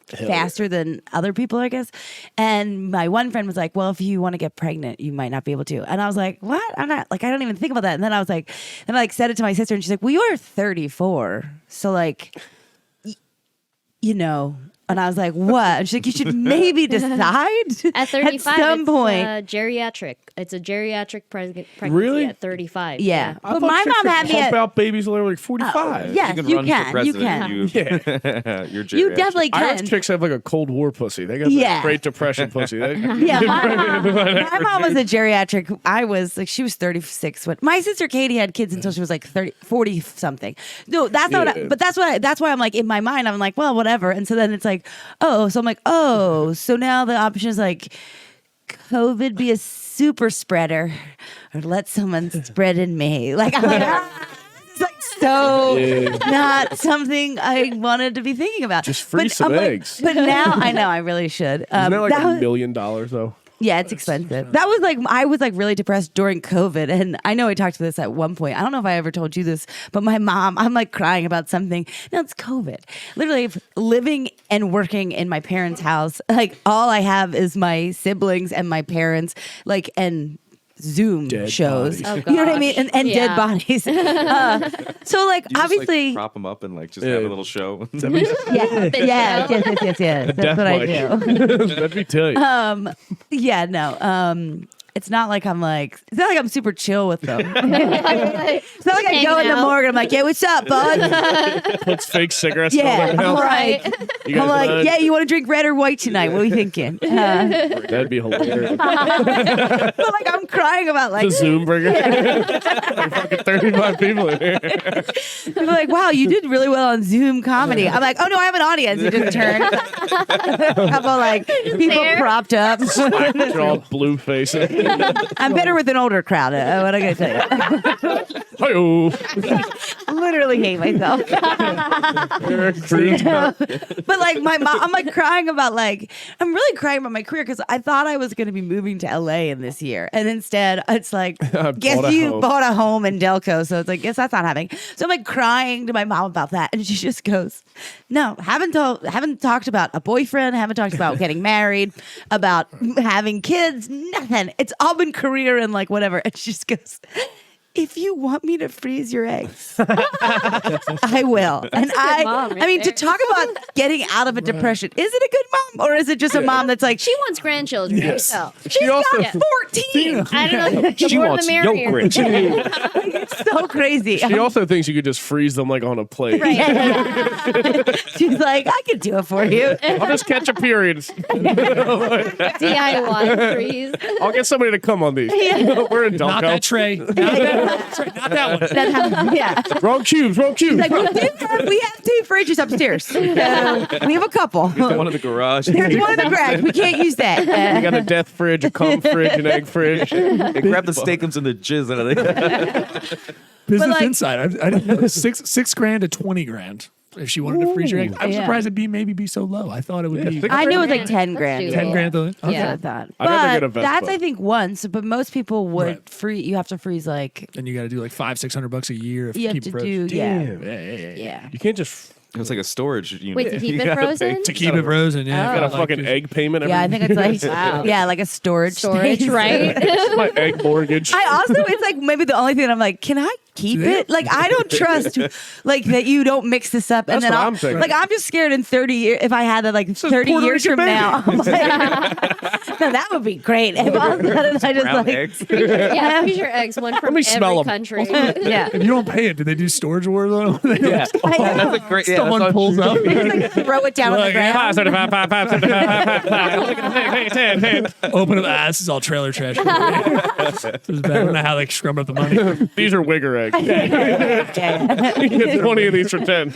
faster than other people, I guess. And my one friend was like, well, if you want to get pregnant, you might not be able to. And I was like, what? I'm not, like, I don't even think about that. And then I was like, and I like said it to my sister, and she's like, well, you are 34. So like, and I was like, what? And she's like, you should maybe decide At 35, at some it's point. Geriatric. It's a geriatric pregnancy Really? at 35. Yeah. I But thought my chicks mom could had me pump at, out babies when they were like 45. yes, you run can. for You president. can. You're You geriatric. definitely Irish can. chicks have like a Cold War pussy. They got Yeah. that Great Depression pussy. Yeah, my mom was a geriatric. I was like, she was 36. When my sister Katie had kids until she was like 40 something. No, that's not. Yeah. But that's why I'm like in my mind. I'm like, well, whatever. And so then it's like, oh, so I'm like, oh, so now the option is like, COVID be a super spreader, or let someone spread in me. Like I'm like. It's like so not something I wanted to be thinking about. Just freeze some I'm like- eggs. but now I know I really should. Isn't that like that was- $1 million though? yeah, it's expensive. That was like, I was like really depressed during COVID. And I know I talked to this at one point. I don't know if I ever told you this, but my mom, I'm like crying about something. No, it's COVID. Literally living and working in my parents' house. Like all I have is my siblings and my parents, like, and Zoom Dead shows. bodies. Oh, You know what I mean? And Yeah. dead bodies. So like, You just, obviously. like, prop them up and like just have a little show. Yes. That's Death what I mic. do. Let me tell you. Yeah, no. It's not like I'm super chill with them. It's not like I go in the morgue and I'm like, yeah, what's up, bud? Puts fake cigarettes in Yeah, their I'm mouth. like, You guys mind? yeah, you want to drink red or white tonight? What are we thinking? That'd be hilarious. But like, I'm crying about The like, Zoom bringer. Like fucking 35 people in here. people are like, wow, you did really well on Zoom comedy. I'm like, oh no, I have an audience. It just turned. A couple like people there. propped up. They're all blue faces. I'm better with an older crowd. What I gotta tell you? Hi-oh. Literally hate myself. Cruise. But like my mom, I'm like crying about I'm really crying about my career because I thought I was going to be moving to LA in this year, and instead it's like, guess Bought a you home. bought a home in Delco, so it's like, guess that's not happening. So I'm like crying to my mom about that, and she just goes, "No, haven't talked about a boyfriend, haven't talked about getting married, about having kids, nothing. It's all been career and like whatever." And she just goes, if you want me to freeze your eggs, I will. And mom right I mean, to there. talk about getting out of a depression, is it a good mom or is it just a mom that's like, She wants grandchildren. Yes. So. She also 14? I don't know. The She more wants the merrier. yogurt. It's so crazy. She also thinks you could just freeze them like on a plate. She's like, I could do it for you. I'll just catch a period. DIY freeze. I'll get somebody to come on these. We're in Not that Delco. tray. Not that one. That happens. Yeah. Wrong cubes. Wrong cubes. Like, we have 2 fridges upstairs. We have a couple. One in the garage. There's one in the garage. We can't use that. We got a death fridge, a cum fridge, an egg fridge. They grab the steakums and the jizz out of it. Business like- Insight. I didn't know $6 grand to 20 grand. if she wanted to freeze your eggs. I'm surprised it'd maybe be so low. I thought it would be. I knew it was like 10 grand. 10 grand. Okay. Yeah. I thought. I'd rather get a But Vespa. that's I think once. But most people would Right. freeze. You have to freeze like And you got to do like $500-600 a year if you you have keep to it frozen. do. Yeah. You can't just. It was like a storage unit. Wait, to keep You it gotta frozen? pay- To keep it frozen, yeah. Got a Like, fucking egg payment. Every Yeah, I think it's like Wow. yeah, like a storage space. right? my egg mortgage. I also, it's like maybe the only thing that I'm like, can I keep it? Like, I don't trust like that you don't mix this up. That's And then what I'm thinking. like, I'm just scared in 30 years, if I had that like 30 Puerto years Rican from baby. now. I'm like, no, that would be great. If all of a sudden I just Brown like, eggs. Yeah, freeze your eggs, one from me every smell 'em. country. yeah. If you don't pay it, do they do storage wars on them? Yeah. I know. That's a great. Yeah, Someone that's pulls up. You just, like, throw it down on the Like, ground. Open up. This is all trailer trash. This is bad. I don't know how they scrub up the money. These are Wigger eggs. Yeah. You get 20 of these for 10.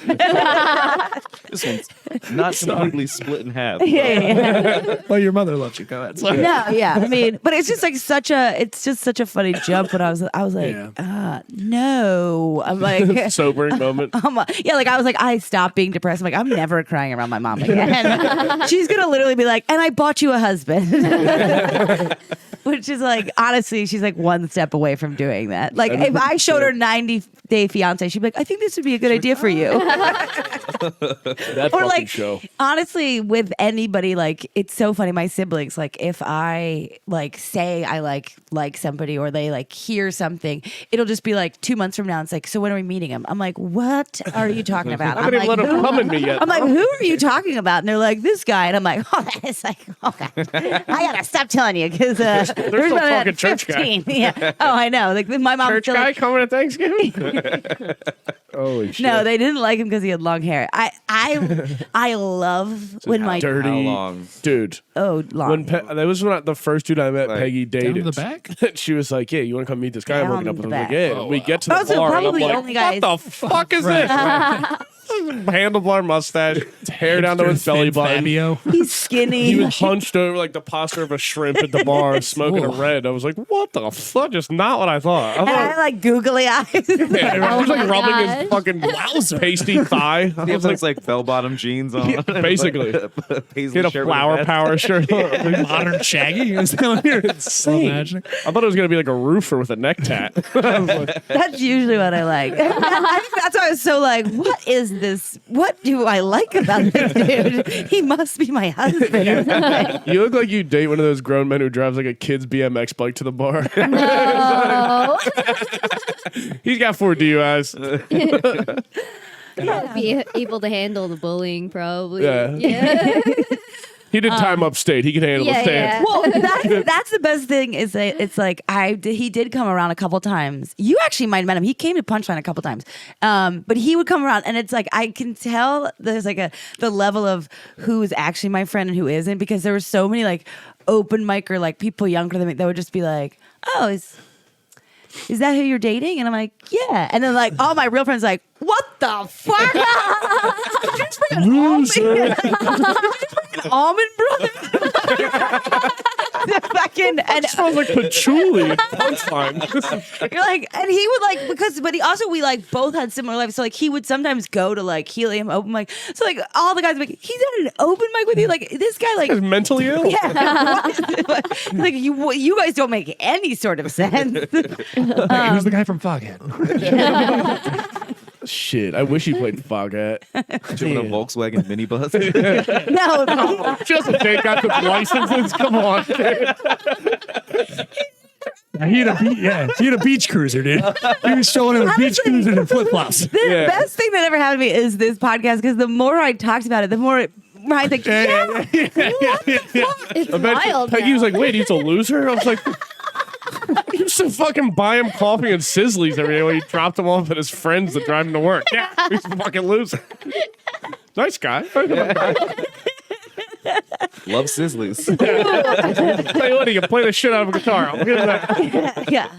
This one's not completely split in half. Yeah. Well, your mother loves you. Go ahead. Sorry. No, yeah. I mean, but it's just like such a funny jump when I was like, Yeah. no. I'm like Sobering moment. yeah, like I was like, I stopped being depressed. I'm like, I'm never crying around my mom again. She's gonna literally be like, and I bought you a husband. Which is like, honestly, she's like one step away from doing that. Like, if I showed her 90-Day Fiance, she'd be like, I think this would be a good idea for you. That Or fucking like, show. honestly, with anybody, like, it's so funny. My siblings, like, if I like say I like somebody or they like hear something, it'll just be like 2 months from now. It's like, so when are we meeting him? I'm like, what are you talking about? I haven't even let him come in me yet. I'm like, who are you talking about? And they're like, this guy. And I'm like, oh, that is like, okay. I gotta stop telling you because still talking church guy. 15. Yeah. Oh, I know. Like my mom Church still, guy like, coming to Thanksgiving? Holy shit. no, they didn't like him because he had long hair. I love when my dirty. How long? Dude. long. When that was when the first dude I met, Like, Peggy Down dated. to the back? She was like, "Yeah, you want to come meet this guy I'm Down looking up?" the And I was like, back. "Yeah." We get to the Also, bar, and I'm probably like, only guys- "What the fuck is this?" Handlebar mustache, hair down to his belly button. Fabio. He's skinny. He was hunched over like the posture of a shrimp at the bar, smoking a red. I was like, "What the fuck?" Just not what I thought. I and I thought. had like googly eyes. Yeah, he was like my rubbing God. his fucking pasty thigh. I He was has like, like bell-bottom jeans on. basically. Paisley get a shirt with flower vest. power shirt. on. Modern Shaggy. Is down here. Insane. Imagining. I thought it was gonna be like a roofer with a neck tat. I was like, That's usually what I like. I think that's why I was so like, what is this? What do I like about this dude? He must be my husband. or something. you look like you date one of those grown men who drives like a kid's BMX bike to the bar. No. He's got 4 DUIs. Be able to handle the bullying, probably. Yeah. He did time upstate. He can handle the yeah, stand. yeah. Well, that's the best thing is that it's like he did come around a couple times. You actually might have met him. He came to Punchline a couple times, but he would come around, and it's like I can tell there's like the level of who is actually my friend and who isn't because there were so many like open mic or like people younger than me that would just be like, oh, is that who you're dating? And I'm like, yeah. And then like all my real friends like, what the fuck? Did you just bring an almond brother? Fucking and Smells like patchouli. Punchline. you're like, and he would like but he also we like both had similar lives. So like he would sometimes go to like Helium open mic. So like all the guys would be like, he's at an open mic with you. Like this guy like He's mentally ill. yeah. Like you guys don't make any sort of sense. Who's the guy from Foghat? Shit, I wish he played Foghat. Doing a Volkswagen minibus. No, Just a date got the licenses. Come on. He had a beach cruiser, dude. He was showing him a beach cruiser and flip flops. the best thing that ever happened to me is this podcast because the more I talked about it, the more Ryan's like, yeah. It's wild. Peggy was now. like, wait, he's a loser? I was like, he used to fucking buy him coffee and Sizzlies every day when he dropped him off at his friends that drive him to work. Yeah, he's a fucking loser. Nice guy. Love Sizzlies. Tell you what, he can play the shit out of a guitar. I'll give him that. Yeah,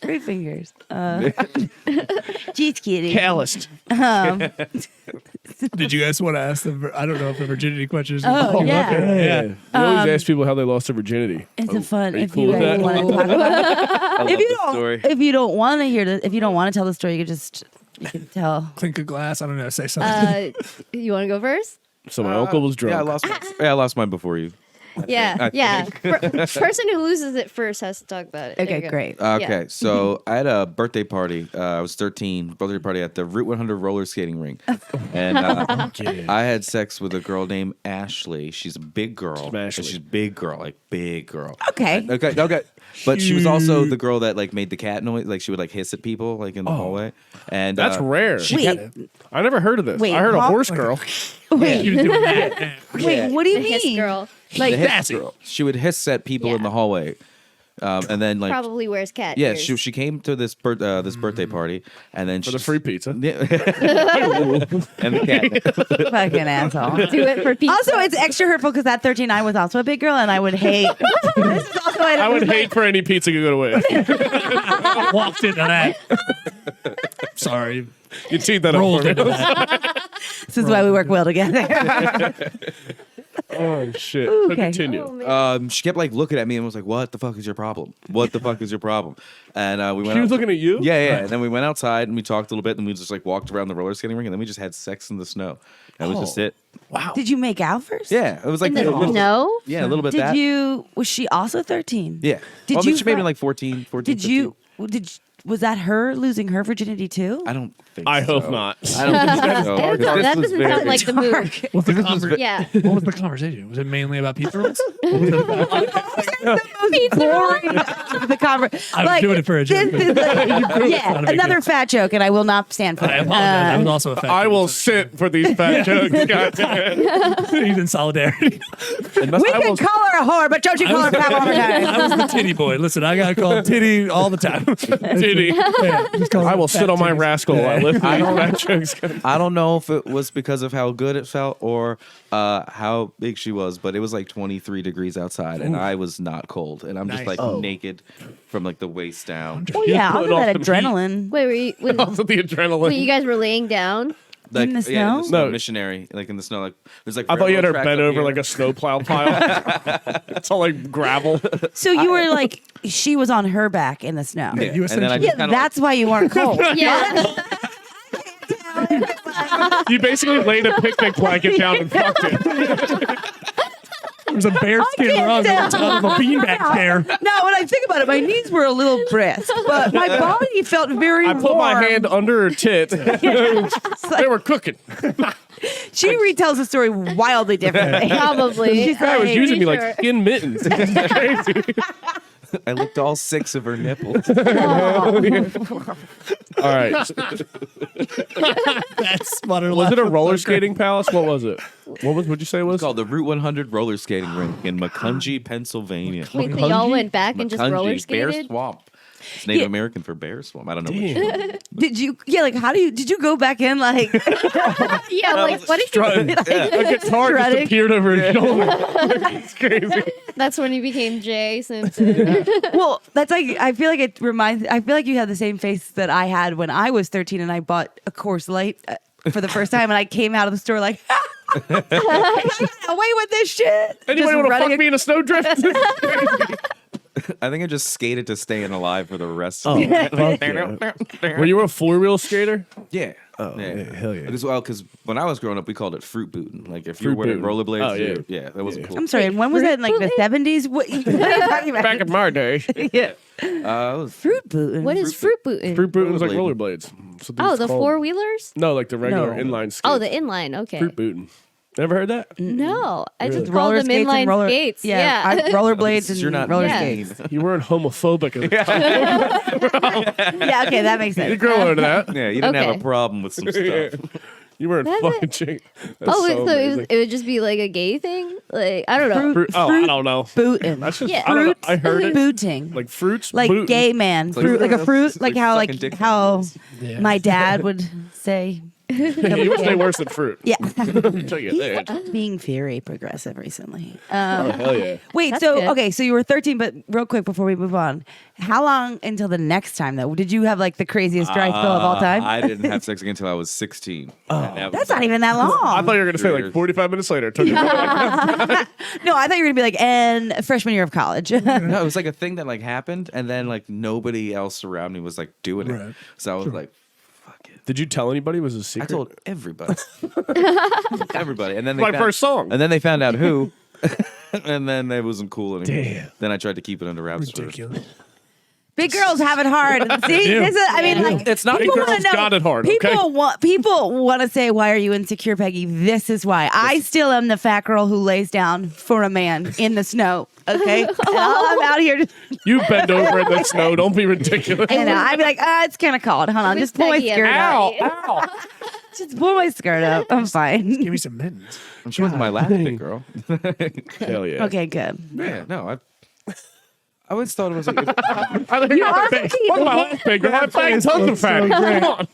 great fingers. Jeez, kitty. Calloused. Did you guys want to ask them? I don't know if the virginity question is. Oh, yeah. Yeah. You always ask people how they lost their virginity. It's a fun. Are you If cool you with guys that? want to talk about it. I love If you the story. don't, if you don't want to hear the, if you don't want to tell the story, you could just Tell. Clink a glass. I don't know. Say something. You want to go first? So my uncle was drunk. Yeah, I lost mine before you. Yeah. Person who loses it first has to talk about it. There you Okay, go. great. Okay, so I had a birthday party. I was 13. Birthday party at the Route 100 roller skating rink, and I had sex with a girl named Ashley. She's a big girl. Ashley. She's big girl, like big girl. Okay. Okay. But she was also the girl that like made the cat noise. Like she would like hiss at people like in the hallway. And That's rare. Wait, I never heard of this. Wait, I heard a huh? horse girl. wait, You was doing that. wait. What do you The hiss mean? girl Like the hiss Sassy. girl. She would hiss at people in Yeah. the hallway, and then like probably wears cat yeah, ears. she came to this birthday party, and then For the free pizza. and the cat. fucking asshole. Do it for pizza. Also, it's extra hurtful because at 13 I was also a big girl, and I would hate. This is also I would hate for any pizza you go away. Walked into that. Sorry. You teed that Rolled up for into me. that. This is why we work well together. Oh shit. Ooh, So okay. continue. Oh, man. She kept like looking at me and was like, "What the fuck is your problem? What the fuck is your problem?" And we went. She was out- looking at you? Yeah. And then we went outside and we talked a little bit, and we just like walked around the roller skating rink, and then we just had sex in the snow. That was just it. Wow. Did you make out first? Yeah, it was like In the a little, snow? yeah, a little bit Did that. you? Was she also 13? Yeah. Did Well, you? she maybe fi- like 14. Did you? Was that her losing her virginity too? I don't think. I so. hope not. I don't think so. 'cause this That was doesn't very- sound like the move. What's the conver- Yeah. What was the conversation? Was it mainly about pizza rolls? The conversation. I was doing it for a joke. Yeah, Not a big another deal. fat joke, and I will not stand for I it. apologize. I was also a fat I kid, will so sit for these fat jokes. God damn it. he's in solidarity. It must- We I can will- call her a whore, but don't you call her fat all the time. I was the titty boy. Listen, I got called titty all the time. Titty. Yeah, just call I them will fat sit on my titties. rascal while I lift these fat jokes. I don't know if it was because of how good it felt or how big she was, but it was like 23 degrees outside, and I was not cold, and I'm just Nice. like naked from like the waist down. Well, yeah, I'll putting do off that some heat. adrenaline. Wait, were you, when, Also the adrenaline. when you guys were laying down? Like, In the Yeah, in snow? the No. missionary, like in the snow. Like there's like. I thought you had her railroad bent tracks up over here. like a snowplow pile. It's all like gravel. So you were like, she was on her back in the snow. Yeah, You and then I essentially- just Yeah, kinda, that's why you weren't cold. Yeah. You basically laid a picnic blanket down and fucked it. There was a bearskin can't rug on tell. top of a beanbag chair. Now, when I think about it, my knees were a little brisk, but my body felt very I put my hand under her tit. They were cooking. She retells the story wildly differently. Probably. She's I was like, using me Pretty like skin mittens. It's crazy. I licked all 6 of her nipples. All right. That's smutter. Was it a roller skating palace? What was it? What'd you say it was? It's called the Route 100 roller skating rink in Macungie, Pennsylvania. Wait, so y'all went back and just roller Macungie, Bear skated? Swamp. It's Native Yeah. American for bear swamp. I don't know. Damn. did you? Yeah, like how did you go back in? Like, Yeah, like what did you Strutting. A guitar just Shredding. appeared over his shoulder. It's crazy. That's when you became Jay Simpson. well, that's like I feel like it reminds. I feel like you had the same face that I had when I was 13 and I bought a Coors Light for the first time, and I came out of the store like. I got away with this shit. Anybody Just want to running fuck me in a snowdrift? I think I just skated to staying alive for the rest Oh, of the Were you a 4-wheel skater? Yeah. Oh, yeah, hell yeah. Because when I was growing up, we called it fruit booting. Like if you Fruit were wearing booting. rollerblades, Oh, yeah. yeah, that wasn't cool. I'm sorry. And when was that? In like the 70s? What are you talking about? Back in my day, yeah. It was Fruit booting. What is fruit booting? fruit booting was like Rollerblading. rollerblades. That's what Oh, it's the called. 4-wheelers? No, like the regular No. inline skates. Oh, the inline. Okay. fruit booting. Never heard that? No, I just called Roller them skates and inline roller skates. Yeah, Yeah. rollerblades and You're not roller Yeah. skates. You weren't homophobic. Yeah, okay, that makes You sense. grow into that. Yeah, you didn't have Okay. a problem with some stuff. You weren't That's fucking it. chick. Oh, so it would just be like a gay thing? Like, I don't know. Fruit, oh, I don't know. Booting. That's just Yeah. I don't know. I heard it Booting. like fruits. Like booting. gay man. like- Fruit, like a fruit, it's like like how sucking dick how Yeah. my dad would say. You would say worse than fruit. Yeah. Tell you that. Being very progressive recently. Oh, hell yeah. Wait, That's so good. okay, so you were 13, but real quick before we move on, how long until the next time though? Did you have like the craziest dry spell of all time? I didn't have sex again until I was 16. That's not even that long. I thought you were going to say 3 like years. 45 minutes later. It took you No, I thought you were gonna be like, and freshman year of college. No, it was like a thing that like happened, and then like nobody else around me was like doing it. Right. So I was like, "Fuck, Did you tell anybody? Was it a secret? I told everybody. Everybody. And then they My first song. And then they found out who. And then it wasn't cool anymore. Damn. Then I tried to keep it under wraps. Ridiculous. Big girls have it hard. See, this is, I mean, like It's not people big wanna girls know- got it hard, People okay? people want to say, "Why are you insecure, Peggy?" This is why. I still am the fat girl who lays down for a man in the snow. Okay, and I'm out here. You bend over in the snow. Don't be ridiculous. And I'd be like, it's kind of cold. Hold on, just pull my Peggy skirt and up. Ow! Just pull my skirt up. I'm fine. Give me some mittens. She wasn't my last big girl. Hell yeah. Okay, good. Yeah, no, I always thought it was like You are What's my last big girl? I banged tons of fatties. Come on.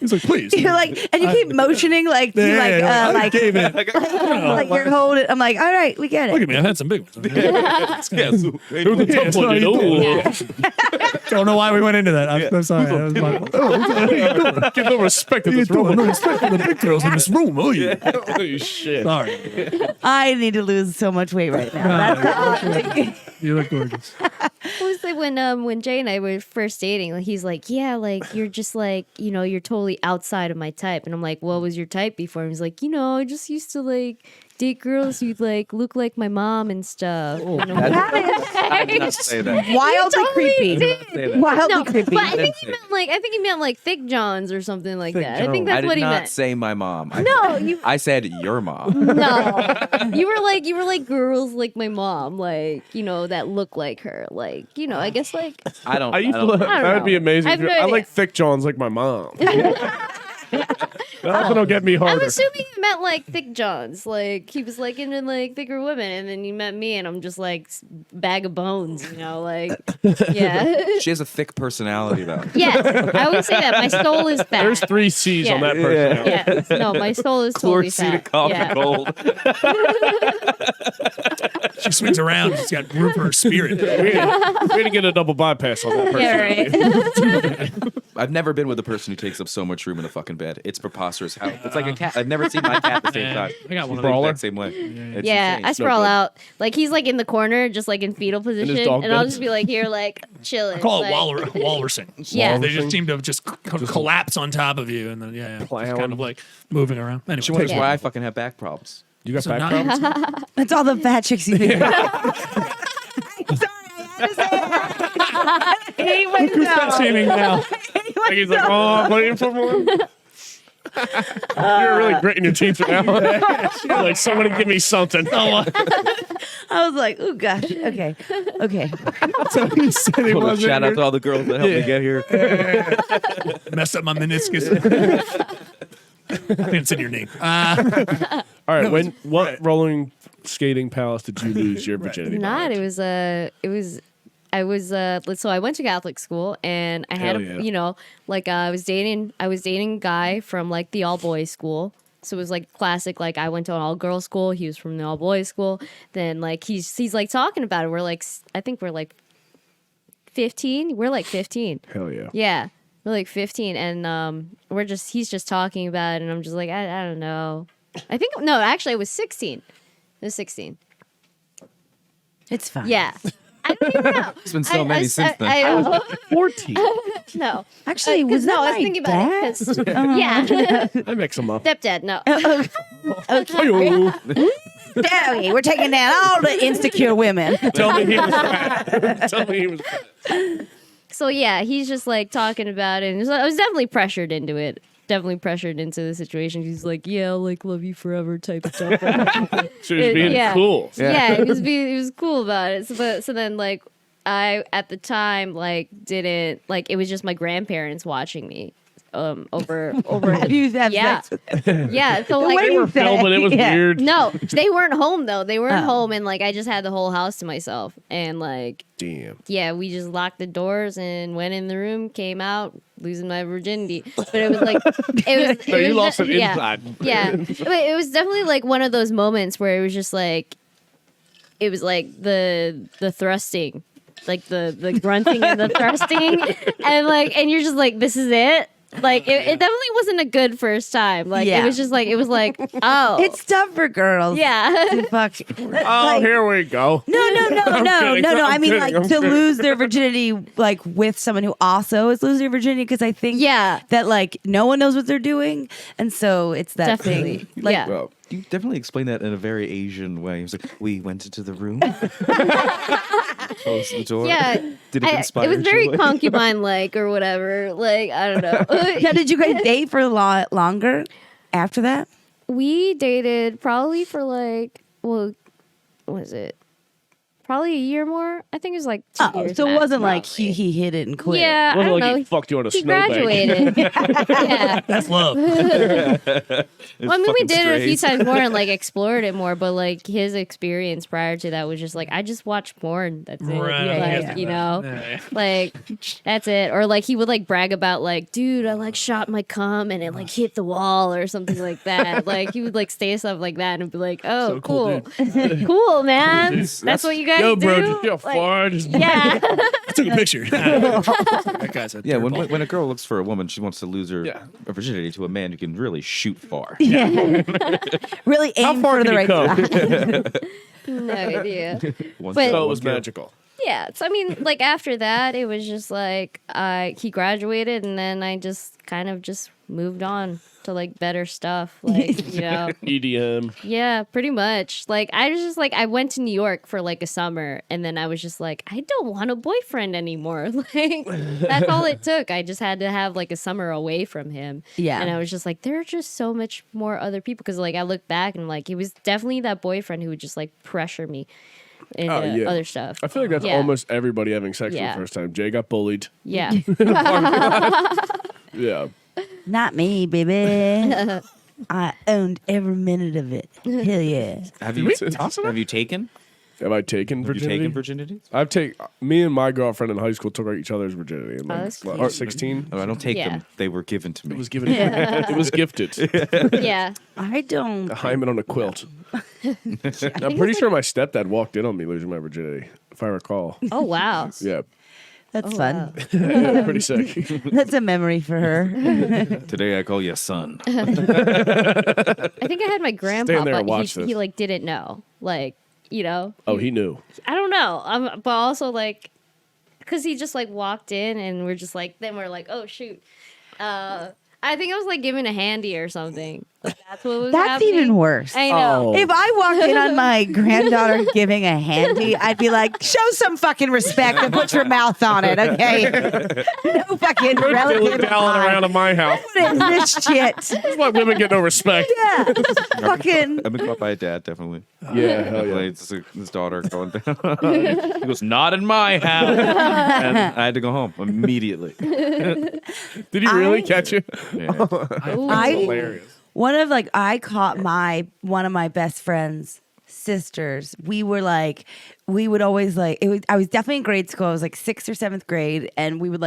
He's like, please. You're like, and you keep motioning like you I gave it. like you're holding. I'm like, all right, we get Look it. at me. I've had some big ones. Don't know why we went into that. I'm sorry. That was my fault. Give no respect to this No room. respect for the big girls in this room, will you? Holy shit. Sorry. I need to lose so much weight right now. That's You look gorgeous. It was like when Jay and I were first dating, like, he's like, yeah, like you're just like, you're totally outside of my type. And I'm like, what was your type before? And he's like, I just used to like date girls who like look like my mom and stuff. And I'm like, I did not say that. wildly totally creepy. did. Wildly No, creepy. but I think he meant like thick Johns or something like that. I think I that's did what he not meant. say my mom. No, you I said your mom. no. You were like girls like my mom, like, that look like her. Like, I guess like I don't. I used to, don't that would be know. amazing. I have no I idea. like thick Johns like my mom. That's gonna get me I'm harder. assuming he meant like thick Johns. Like he was like into like thicker women, and then he met me, and I'm just like bag of bones, like yeah. She has a thick personality, though. Yeah, I always say that. My soul is fat. There's 3 C's on that person. Yeah, no, my soul is totally Chlorocetic fat. cough Yeah. and gold. She swings around. She's got room for her spirit. Way to get a double bypass on that person. Yeah, right. I've never been with a person who takes up so much room in the fucking bed. It's preposterous. How it's like a cat. I've never seen my cat at the same time. I got one of The Brawler? exact same way. It's Yeah, insane. I sprawl good. out. Like he's like in the corner, just like in fetal position, dog and I'll bed. just be like here, like chilling. I call it like, walrusing. Yeah. They just seem to just collapse on top of you, and then just Plowing. kind of like moving around. Anyway, She wonders Yeah. why I fucking have back problems. You got So back now- problems? That's all the fat chicks you think about. Sorry, I had to say that. Anyway, no. shaming now. Like he's like, oh, I'm waiting for one. You're really gritting your teeth right now. You're like, somebody give me something. I was like, oh gosh. Okay. So he said he Well, wasn't shout out to all the girls that helped me get here. messed up my meniscus. I think it's in your name. All right, what rolling skating palace did you lose your virginity? Not. behind? I was so I went to Catholic school, and I had Hell yeah. I was dating a guy from like the all boys school. So it was like classic, like I went to an all girls school, he was from the all boys school. Then like he's like talking about it. We're like, I think we're like 15. We're like 15. Hell yeah. Yeah. We're like 15, and he's just talking about it, and I'm just like, I don't know. I think no, actually I was 16. I was 16. It's fine. Yeah. I don't even know. There's been so many since then. I was 14. no. Actually, was that no, I was my thinking about dad? it. 'Cause- yeah. I mix them up. Stepdad, no. Hey-o. Okay, we're taking down all the insecure women. Tell me he was fat. Tell me he was fat. So yeah, he's just like talking about it, and I was definitely pressured into it. Definitely pressured into the situation. He's like, "Yeah, I'll like love you forever," type of stuff. She was being Yeah. cool. Yeah, he was cool about it. So then like I at the time like didn't like it was just my grandparents watching me over You have yeah. sex with them. Yeah, so way like They were say- filming. It was yeah. weird. no, they weren't home though. They weren't Oh. home, and like I just had the whole house to myself, and like Damn. yeah, we just locked the doors and went in the room, came out, losing my virginity. But it was like it was. No, it you was lost it yeah, inside. Yeah, but it was definitely like one of those moments where it was just like, it was like the thrusting, like the grunting and the thrusting, and you're just like, this is it. Like it definitely wasn't a good first time. Like Yeah. it was like, oh, It's tough for girls. yeah. To fuck. Oh, here we go. No. kidding. I mean, kidding. like I'm to kidding. lose their virginity, like with someone who also is losing their virginity, because I think Yeah. that like no one knows what they're doing, and so it's that Definitely. thing. Like, Yeah. Well, You definitely explained that in a very Asian way. He was like, we went into the room, closed the door. Yeah. Did it inspire It was very joy? concubine-like or whatever. Like I don't know. now, did you guys date for a lot longer after that? We dated probably for like, well, what was it? Probably a year more. I think it was like 2 Oh, years. so it max, wasn't like probably. he hit it and quit. Yeah, I wasn't don't like know. he fucked you on a He snowbank. graduated. Yeah. That's love. Well, I mean, we fucking did it a few strays. times more and like explored it more, but like his experience prior to that was just like I just watch porn. That's it. Right. Like, Yeah. you know, Yeah. like that's it. Or like he would like brag about like, dude, I like shot my cum and it like hit the wall or something like that. Like he would like say stuff like that and be like, oh, So cool, cool, cool, man. That's what you guys Yo, do. bro, you're Like, fine. Just yeah. I took a picture. That guy's a Yeah, when, dirtball. when a girl looks for a woman, she wants to lose her Yeah. virginity to a man who can really shoot far. Really How aim far for can the he right come? spot. No idea. Once But- that So it one was girl- magical. Yeah. So I mean, like after that, it was just like he graduated, and then I just kind of just moved on to like better stuff, like you know. EDM. Yeah, pretty much. Like I was just like I went to New York for like a summer, and then I was just like I don't want a boyfriend anymore. Like that's all it took. I just had to have like a summer away from him. Yeah. And I was just like there are just so much more other people because like I look back and like it was definitely that boyfriend who would just like pressure me into Oh, yeah. other stuff. I feel like that's Yeah. almost everybody having sex for Yeah. the first time. Jay got bullied. Yeah. Yeah. Not me, baby. I owned every minute of it. Hell yeah. Have Did you, we toss it up? have you taken? Have I taken Have you virginity? taken virginity? I've taken. Me and my girlfriend in high school took each other's virginity. In like, that's what, cute. 16. No, I don't take Yeah. them. They were given to me. It was given. It was gifted. Yeah. I don't. A hymen on a quilt. I'm pretty sure my stepdad walked in on me losing my virginity, if I recall. Oh wow. Yeah, That's Oh, fun. wow. yeah, pretty sick. That's a memory for her. Today I call you son. I think I had my grandpa, Stand there and but watch he this. like didn't know. Like, you know. Oh, he knew. I don't know. But also like because he just like walked in and we're just like then we're like, oh shoot. I think I was like giving a handy or something. Like, that's what was That's happening. even worse. I know. Oh. If I walked in on my granddaughter giving a handy, I'd be like, show some fucking respect and put your mouth on it, okay? No fucking Dilly relative. dallying around in my house. What is this shit? This is why women get no respect. Yeah. Fucking. I've been caught by a dad, definitely. Yeah, hell yeah. Like, his daughter going down. He goes, not in my house. And I had to go home immediately. Did he really catch you? Yeah. Ooh. Hilarious. I caught one of my best friends' sisters. We would always I was definitely in grade school. I was like 6th or 7th grade, and we would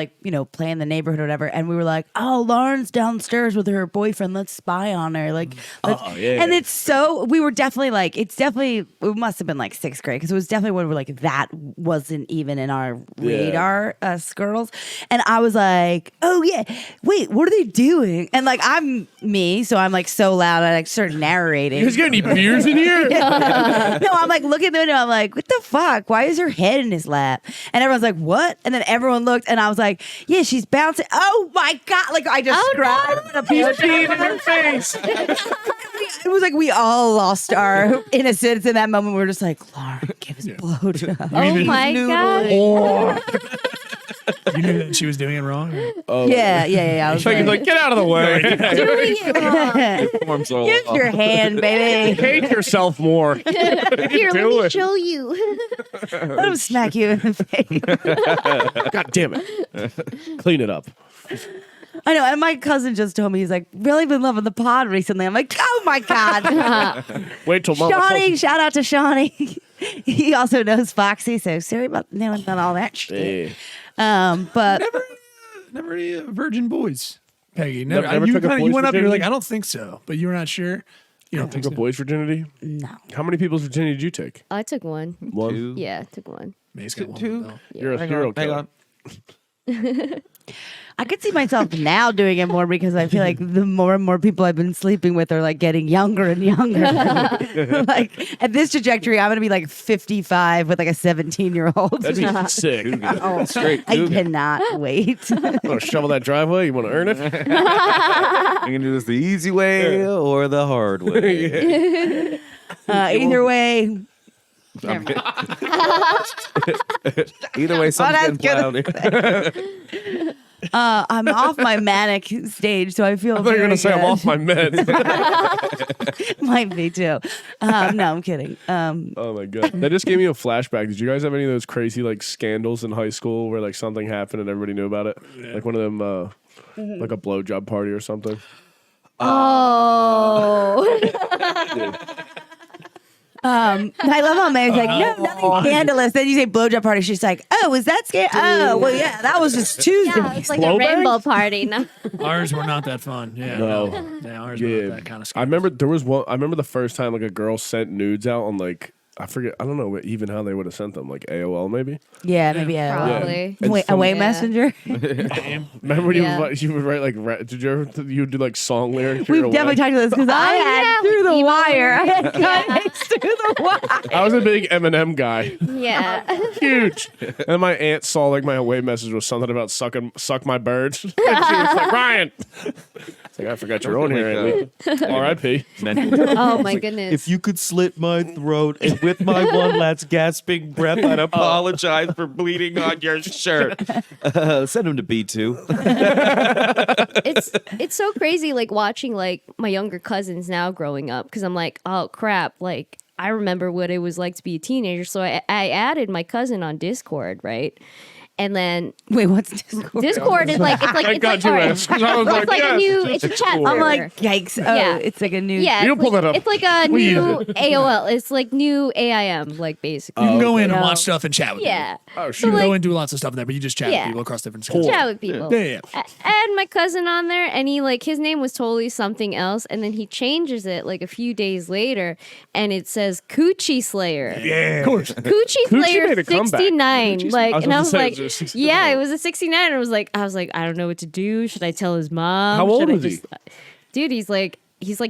play in the neighborhood or whatever. And we were like, oh, Lauren's downstairs with her boyfriend. Let's spy on her. Like, yeah. And we were definitely it must have been like 6th grade because it was definitely when we were like, that wasn't even in our radar, us girls. And I was like, oh yeah, wait, what are they doing? And like, I'm me, so I'm like so loud. I like start narrating. You guys got any beers in here? No, I'm like looking at the window. I'm like, what the fuck? Why is her head in his lap? And everyone's like, what? And then everyone looked, and I was like, yeah, she's bouncing. Oh my god! Like I just grabbed a piece of Peed in her face. It was like we all lost our innocence in that moment. We were just like, Lauren, give us a blowjob. Oh my god. You knew that she was doing it wrong? Or? Oh, Yeah. I was Like, he's like, get out of the way. Doing it wrong. Arms all use your hand, baby. Hate yourself more. Here, let Do me it. show you. Let him smack you in the face. God damn it. Clean it up. I know. And my cousin just told me, he's like, really been loving the pod recently. I'm like, oh my god. Wait till mama Shawnee, shout out to Shawnee. He also knows Foxy, so sorry about knowing about all that shit. Hey. But Never any virgin boys, Peggy. Never. Never you took a kinda, boy's you went up. You're like, virginity? I don't think so, but you were not sure. You don't think Took so? a boy's virginity? no. How many people's virginity did you take? I took one. One. Two. Yeah, I took one. Mace got one Two. though. You're a Hang serial on, hang killer. on. I could see myself now doing it more because I feel like the more and more people I've been sleeping with are like getting younger and younger. Like at this trajectory, I'm gonna be like 55 with like a 17-year-old. That'd be sick. Straight. I cannot wait. Want to shovel that driveway? You want to earn it? You're gonna do this the easy way or the hard way. Either way, Either way, something's getting plowed. I'm off my manic stage, so I feel. I thought you were gonna say I'm good. off my meds. Might be too. No, I'm kidding. Oh my god, that just gave me a flashback. Did you guys have any of those crazy like scandals in high school where like something happened and everybody knew about it? Like one of them, like a blowjob party or something. Oh. I love how Mary's like, no, nothing scandalous. Then you say blowjob party. She's like, oh, was that scandalous? Oh, well, yeah, that was just Tuesday. Yeah, it's like Blow a bags? rainbow party. No. Ours were not that fun. Yeah, No. yeah, ours were not that kind of I stuff. remember there was one. I remember the first time like a girl sent nudes out on like I forget. I don't know even how they would have sent them. Like AOL maybe. Yeah, maybe Probably. And Wait, some- away Yeah. messenger. Remember when Yeah. you would write like did you ever you do like song lyrics? for We've your definitely wedding? talked about this because I had yeah, through the emo wire. I had Yeah. comics through the wire. I was a big Eminem guy. Yeah. Huge. And my aunt saw like my away message was something about suck my birds. And she was like, Ryan. It's like I forgot you're on here. R.I.P. Oh my goodness. If you could slit my throat and with my one last gasping breath, I'd apologize for bleeding on your shirt. Send him to B2. it's so crazy like watching like my younger cousins now growing up because I'm like, oh crap, like I remember what it was like to be a teenager. So I added my cousin on Discord, right? And then Wait, what's Discord? Discord is like Thank God you alright. asked. 'Cause I was Well, like, it's like yes, a new it's a chat Discord. I'm server. like, yikes. Oh, Yeah. it's like a new. Yeah, You it's pull like, that up. it's like a new AOL. It's like new AIM, like basically. You can go in and No. watch stuff and chat with Yeah. people. Oh You shit. can like- go and do lots of stuff in there, but you just chat Yeah. with people across different screens. Chat with people. Yeah. I had my cousin on there, and he like his name was totally something else, and then he changes it like a few days later, and it says Coochie Slayer. Yeah. Of course. Coochie Coochie Slayer made a comeback. 69. Coochie- Like, I was and I about was to say, like, it was a 69. yeah, it was a 69. And I was like, I don't know what to do. Should I tell his mom? How old Should I is he? Dude, he's like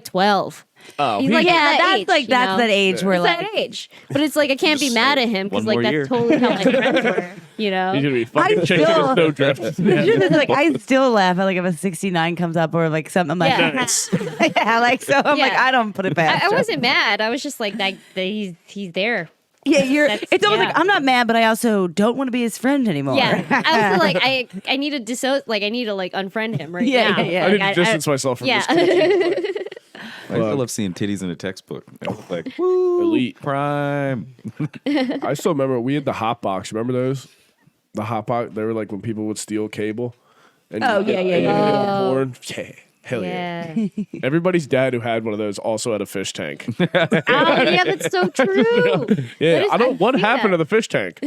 12. Oh, He's like Yeah, that that's age, like you that's know? that age where It's like that age. But it's like I can't be mad at him because One like more that's year. totally how my friends were. You know? He's gonna be fucking I chasing still- a snowdrift. like I still laugh at like if a 69 comes up or like something. I'm like, Yeah. yeah, like so. I'm like, Yeah. I don't put it past. I him. wasn't mad. I was just like that he's there. Yeah, you're. That's- It's almost yeah. like I'm not mad, but I also don't want to be his friend anymore. Yeah. I was like I need to I need to like unfriend him right Yeah, now. yeah, yeah. I need Like, to distance myself from yeah. this. I still love seeing titties in a textbook. I was like, Elite. prime. I still remember we had the hot box. Remember those? The hot box. They were like when people would steal cable. And Oh, yeah, yeah, yeah. Porn. Yeah. Hell yeah. Yeah. Everybody's dad who had one of those also had a fish tank. Oh, yeah, that's so true. Yeah. is- I don't. What I see happened that. to the fish tank?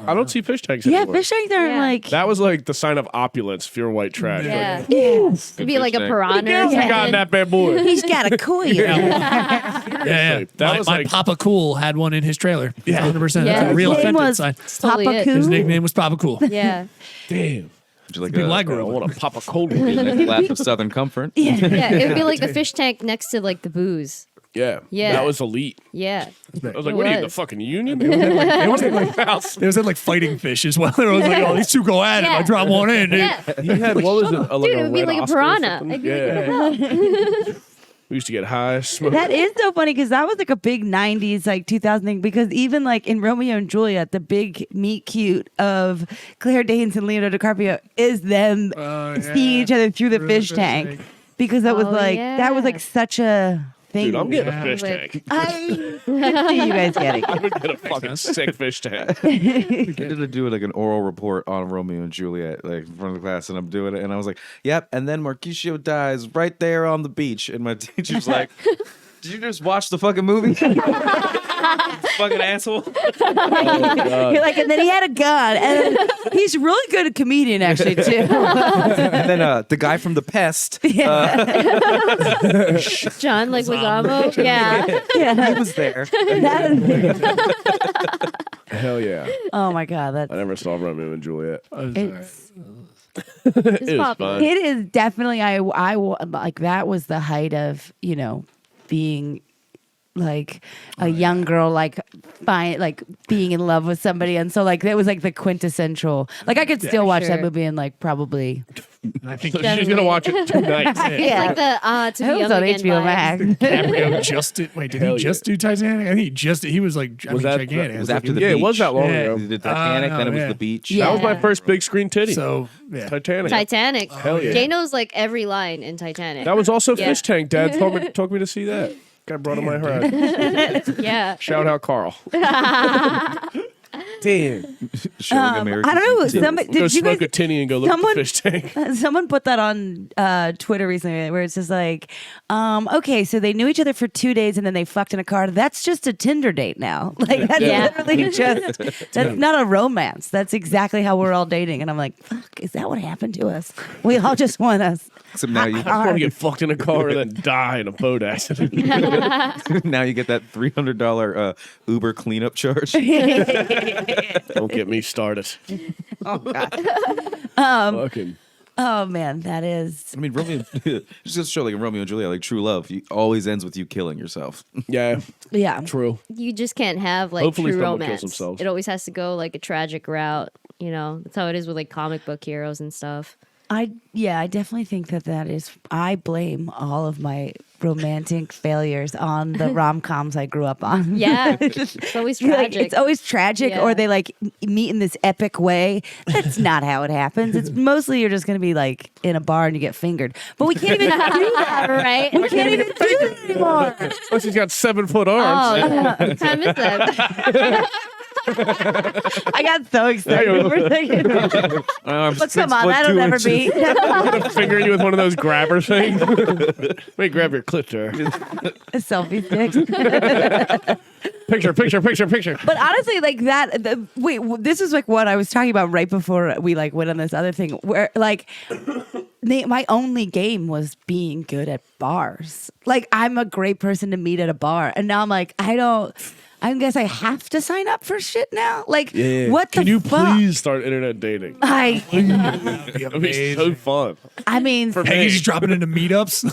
I don't see fish tanks Yeah, anymore. fish tanks are Yeah. like. That was like the sign of opulence if you're white trash. Yeah. Like, Yes. It'd be like a tank. piranha. Yeah. or I got something. that bad boy. He's got a koi. Yeah. That my, was my like- Papa Cool had one in his trailer. Yeah. 100%. Yeah. That's a real His name authentic was sign. Totally Papa it. His Cool. nickname was Papa Cool. Yeah. Damn. Would you like People I I grew up want to pop a cold a one. nice glass of Southern Comfort? Yeah. It would be like the fish tank next to like the booze. Yeah. Yeah. That was elite. Yeah. I was like, It what are you, the was. fucking union? They was like fighting fish as well. They was like, oh, these two go at it. Yeah. I drop one in. Dude. Yeah. He had, what was it? Like Dude, it would be red like a Oscar or piranha. something? Like, Yeah. We used to get high, smoke. That is so funny because that was like a big 90s, like 2000 thing. Because even like in Romeo and Juliet, the big meet cute of Claire Danes and Leonardo DiCaprio is them seeing each other through the fish tank. Because that was Oh, like, that was yeah. like such a thing. Dude, I'm getting a fish Like- tank. I can see you guys getting I it. would get a fucking sick fish tank. I did to do like an oral report on Romeo and Juliet, like in front of the class, and I'm doing it, and I was like, "Yep." And then Mercutio dies right there on the beach, and my teacher's like, "Did you just watch the fucking movie?" Fucking asshole. You're like, and then he had a gun. And then he's really good at comedian, actually, too. And then the guy from The Pest, John like Leguizamo. Yeah. he was there. Hell yeah. Oh my god, that's I never saw Romeo and Juliet. it's It was popular. fun. it is definitely I like that was the height of being like a young girl like being in love with somebody, and so like that was like the quintessential like I could still watch that Sure. movie and like probably I think So she's gonna watch it tonight. yeah. Like the to It be was young on again HBO vibes. Max. DiCaprio just did. Wait, did Hell he just do Titanic? I think he was like Was that- gigantic. that was Like, after the Yeah, beach. it was that long Yeah. ago. He did Titanic, then it was yeah. the beach. Yeah. That was my first big screen titty. So yeah, Titanic. Titanic. Hell yeah. Jay knows like every line in Titanic. That was also Yeah. Fish Tank. Dad told me to see that. Got brought in my heart. yeah. Shout out Carl. Damn. Showing American I don't know. titties. Somebody, Go did you smoke guys, a tinny and go look someone- at the Fish Tank. someone put that on Twitter recently where it's just like, okay, so they knew each other for 2 days and then they fucked in a car. That's just a Tinder date now. Like that's Yeah. literally just that's not a romance. That's exactly how we're all dating. And I'm like, fuck, is that what happened to us? We all just want us. Except now you I just want to get fucked in a car and then die in a boat accident. now you get that $300 Uber cleanup charge. Don't get me started. Oh god. Fucking. Oh man, that is I mean, Romeo just to show like in Romeo and Juliet, like true love, always ends with you killing yourself. Yeah, yeah. true. You just can't have like Hopefully true someone kills romance. themselves. It always has to go like a tragic route. You know, that's how it is with like comic book heroes and stuff. I definitely think that is. I blame all of my romantic failures on the rom-coms I grew up on. Yeah, it's always You're tragic. like, it's always tragic, Yeah. or they like meet in this epic way. That's not how it happens. It's mostly you're just gonna be like in a bar and you get fingered. But we can't even do that, right? We can't even do that anymore. Plus, he's got 7-foot arms. Oh, what time is that? I got so excited for a second. But come on, that'll never be. Finger you with one of those grabber things. Let me grab your clit there. A selfie stick. Picture. But honestly, like that. This is like what I was talking about right before we like went on this other thing, where like my only game was being good at bars. Like I'm a great person to meet at a bar, and now I'm like I guess I have to sign up for shit now. Like what the Can you fuck? please start internet dating? I That'd be so fun. mean, Peggy's just dropping into meetups.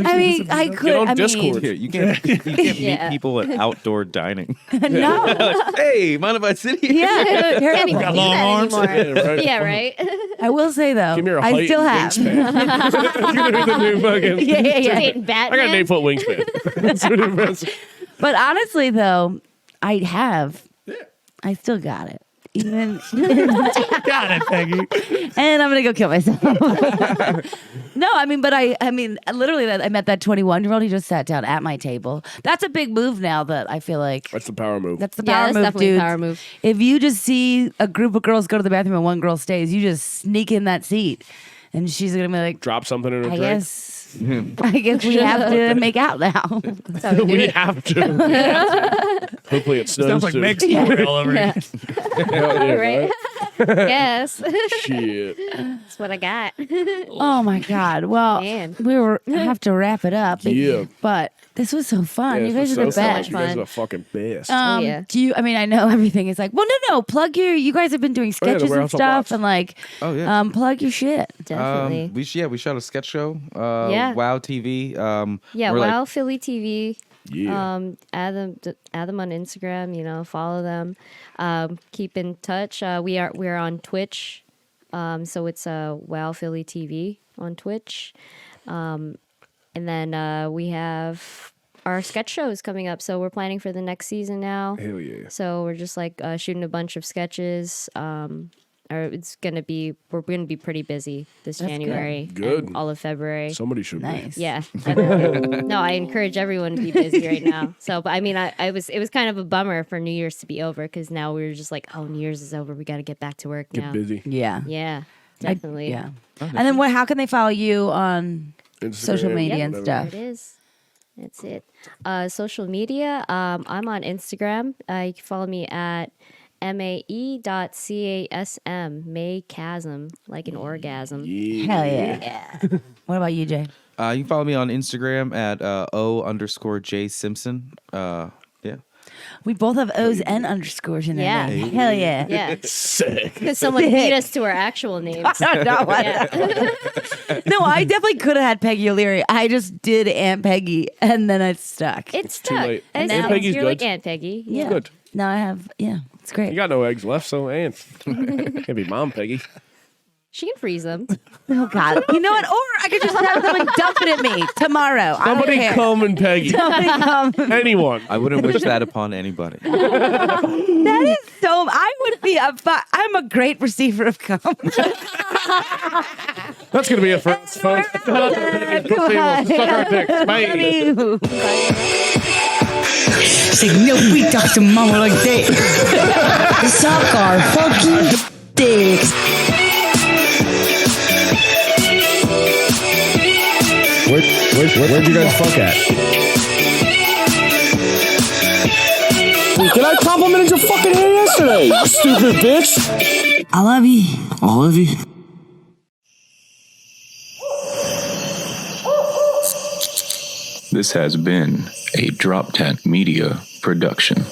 I could. Get on I mean, Discord. Yeah, you can't Yeah. meet people at outdoor dining. no. Hey, mind if I sit here? Yeah, Can't even terrible. do long that arms. anymore. Yeah, right. Yeah, right. I will say though, Give me your I height still and have. wingspan. You're gonna be the new fucking. Yeah. Dating I Batman. got an 8-foot wingspan. That's pretty impressive. But honestly, though, I have. I still got it. Even, Got it, Peggy. and I'm gonna go kill myself. No, I mean, but I mean, literally, I met that 21-year-old. He just sat down at my table. That's a big move now. That I feel like That's the power move. that's the Yeah, power that's move, definitely a dude. power move. If you just see a group of girls go to the bathroom and one girl stays, you just sneak in that seat, and she's gonna be like, Drop something in a I drink. guess. I guess we have to make out now. That's how we do We it. have to. Hopefully it snows Sounds like soon. Meg's story all over Yeah. again. Hell yeah, Right? Yes. Shit. That's what I got. Oh my god! Well, Man. we have to wrap it up. Yeah. But this was so fun. Yeah, you this guys was are the so fun. best. You guys are Fun. the fucking best. yeah. Do you? I mean, I know everything is like. Well, no. Plug you guys have been doing yeah, the sketches and Warehouse of stuff, Wops. and like, Oh, yeah. plug your shit. Definitely. We shot a sketch show. Yeah. Wow TV. Yeah, we're Wow Philly TV. Yeah. Add them on Instagram. You know, follow them. Keep in touch. We're on Twitch. So it's Wow Philly TV on Twitch. And then we have our sketch shows coming up. So we're planning for the next season now. Hell yeah. So we're just like shooting a bunch of sketches. Or we're gonna be pretty busy this That's January. Good. And all of February. Somebody should Nice. Yeah. No, I encourage everyone to be busy right now. So, but I mean, it was kind of a bummer for New Year's to be over because now we were just like, oh, New Year's is over. We got to get back to work be. now. Get busy. Yeah. Yeah, definitely. Yeah. And then what? How can they follow you on social Instagram, media and whatever. stuff? There it is. That's it. Social media. I'm on Instagram. You can follow me at mae.casm. May Casem, like an orgasm. Hell yeah. What about you, Jay? You can follow me on Instagram at O_J Simpson. Yeah. We both have O's and underscores in Yeah. our name. Hell yeah. Yeah. Sick. Because someone beat us to our actual names. No, I definitely could have had Peggy O'Leary. I just did Aunt Peggy, and then it stuck. It's too stuck. late. And Aunt now Peggy's you're like good. Aunt Peggy. yeah. Good. Now I have, it's You great. got no eggs left, so Aunt. Can't be Mom Peggy. She can freeze them. Oh, God. You know what? Or I could just have someone dump it at me tomorrow. Somebody I don't care. come and Peggy. Somebody come. Anyone. I wouldn't wish that upon anybody. That is so. I would be I'm a great receiver of cum. That's going to be it for us, folks. Suck our dicks. Bye. Say no, we talk to mama like that. Suck our fucking dicks. Where'd you guys fuck at? Did I complimented your fucking hair yesterday, you stupid bitch? I love you. I love you. This has been a Drop Tent Media production.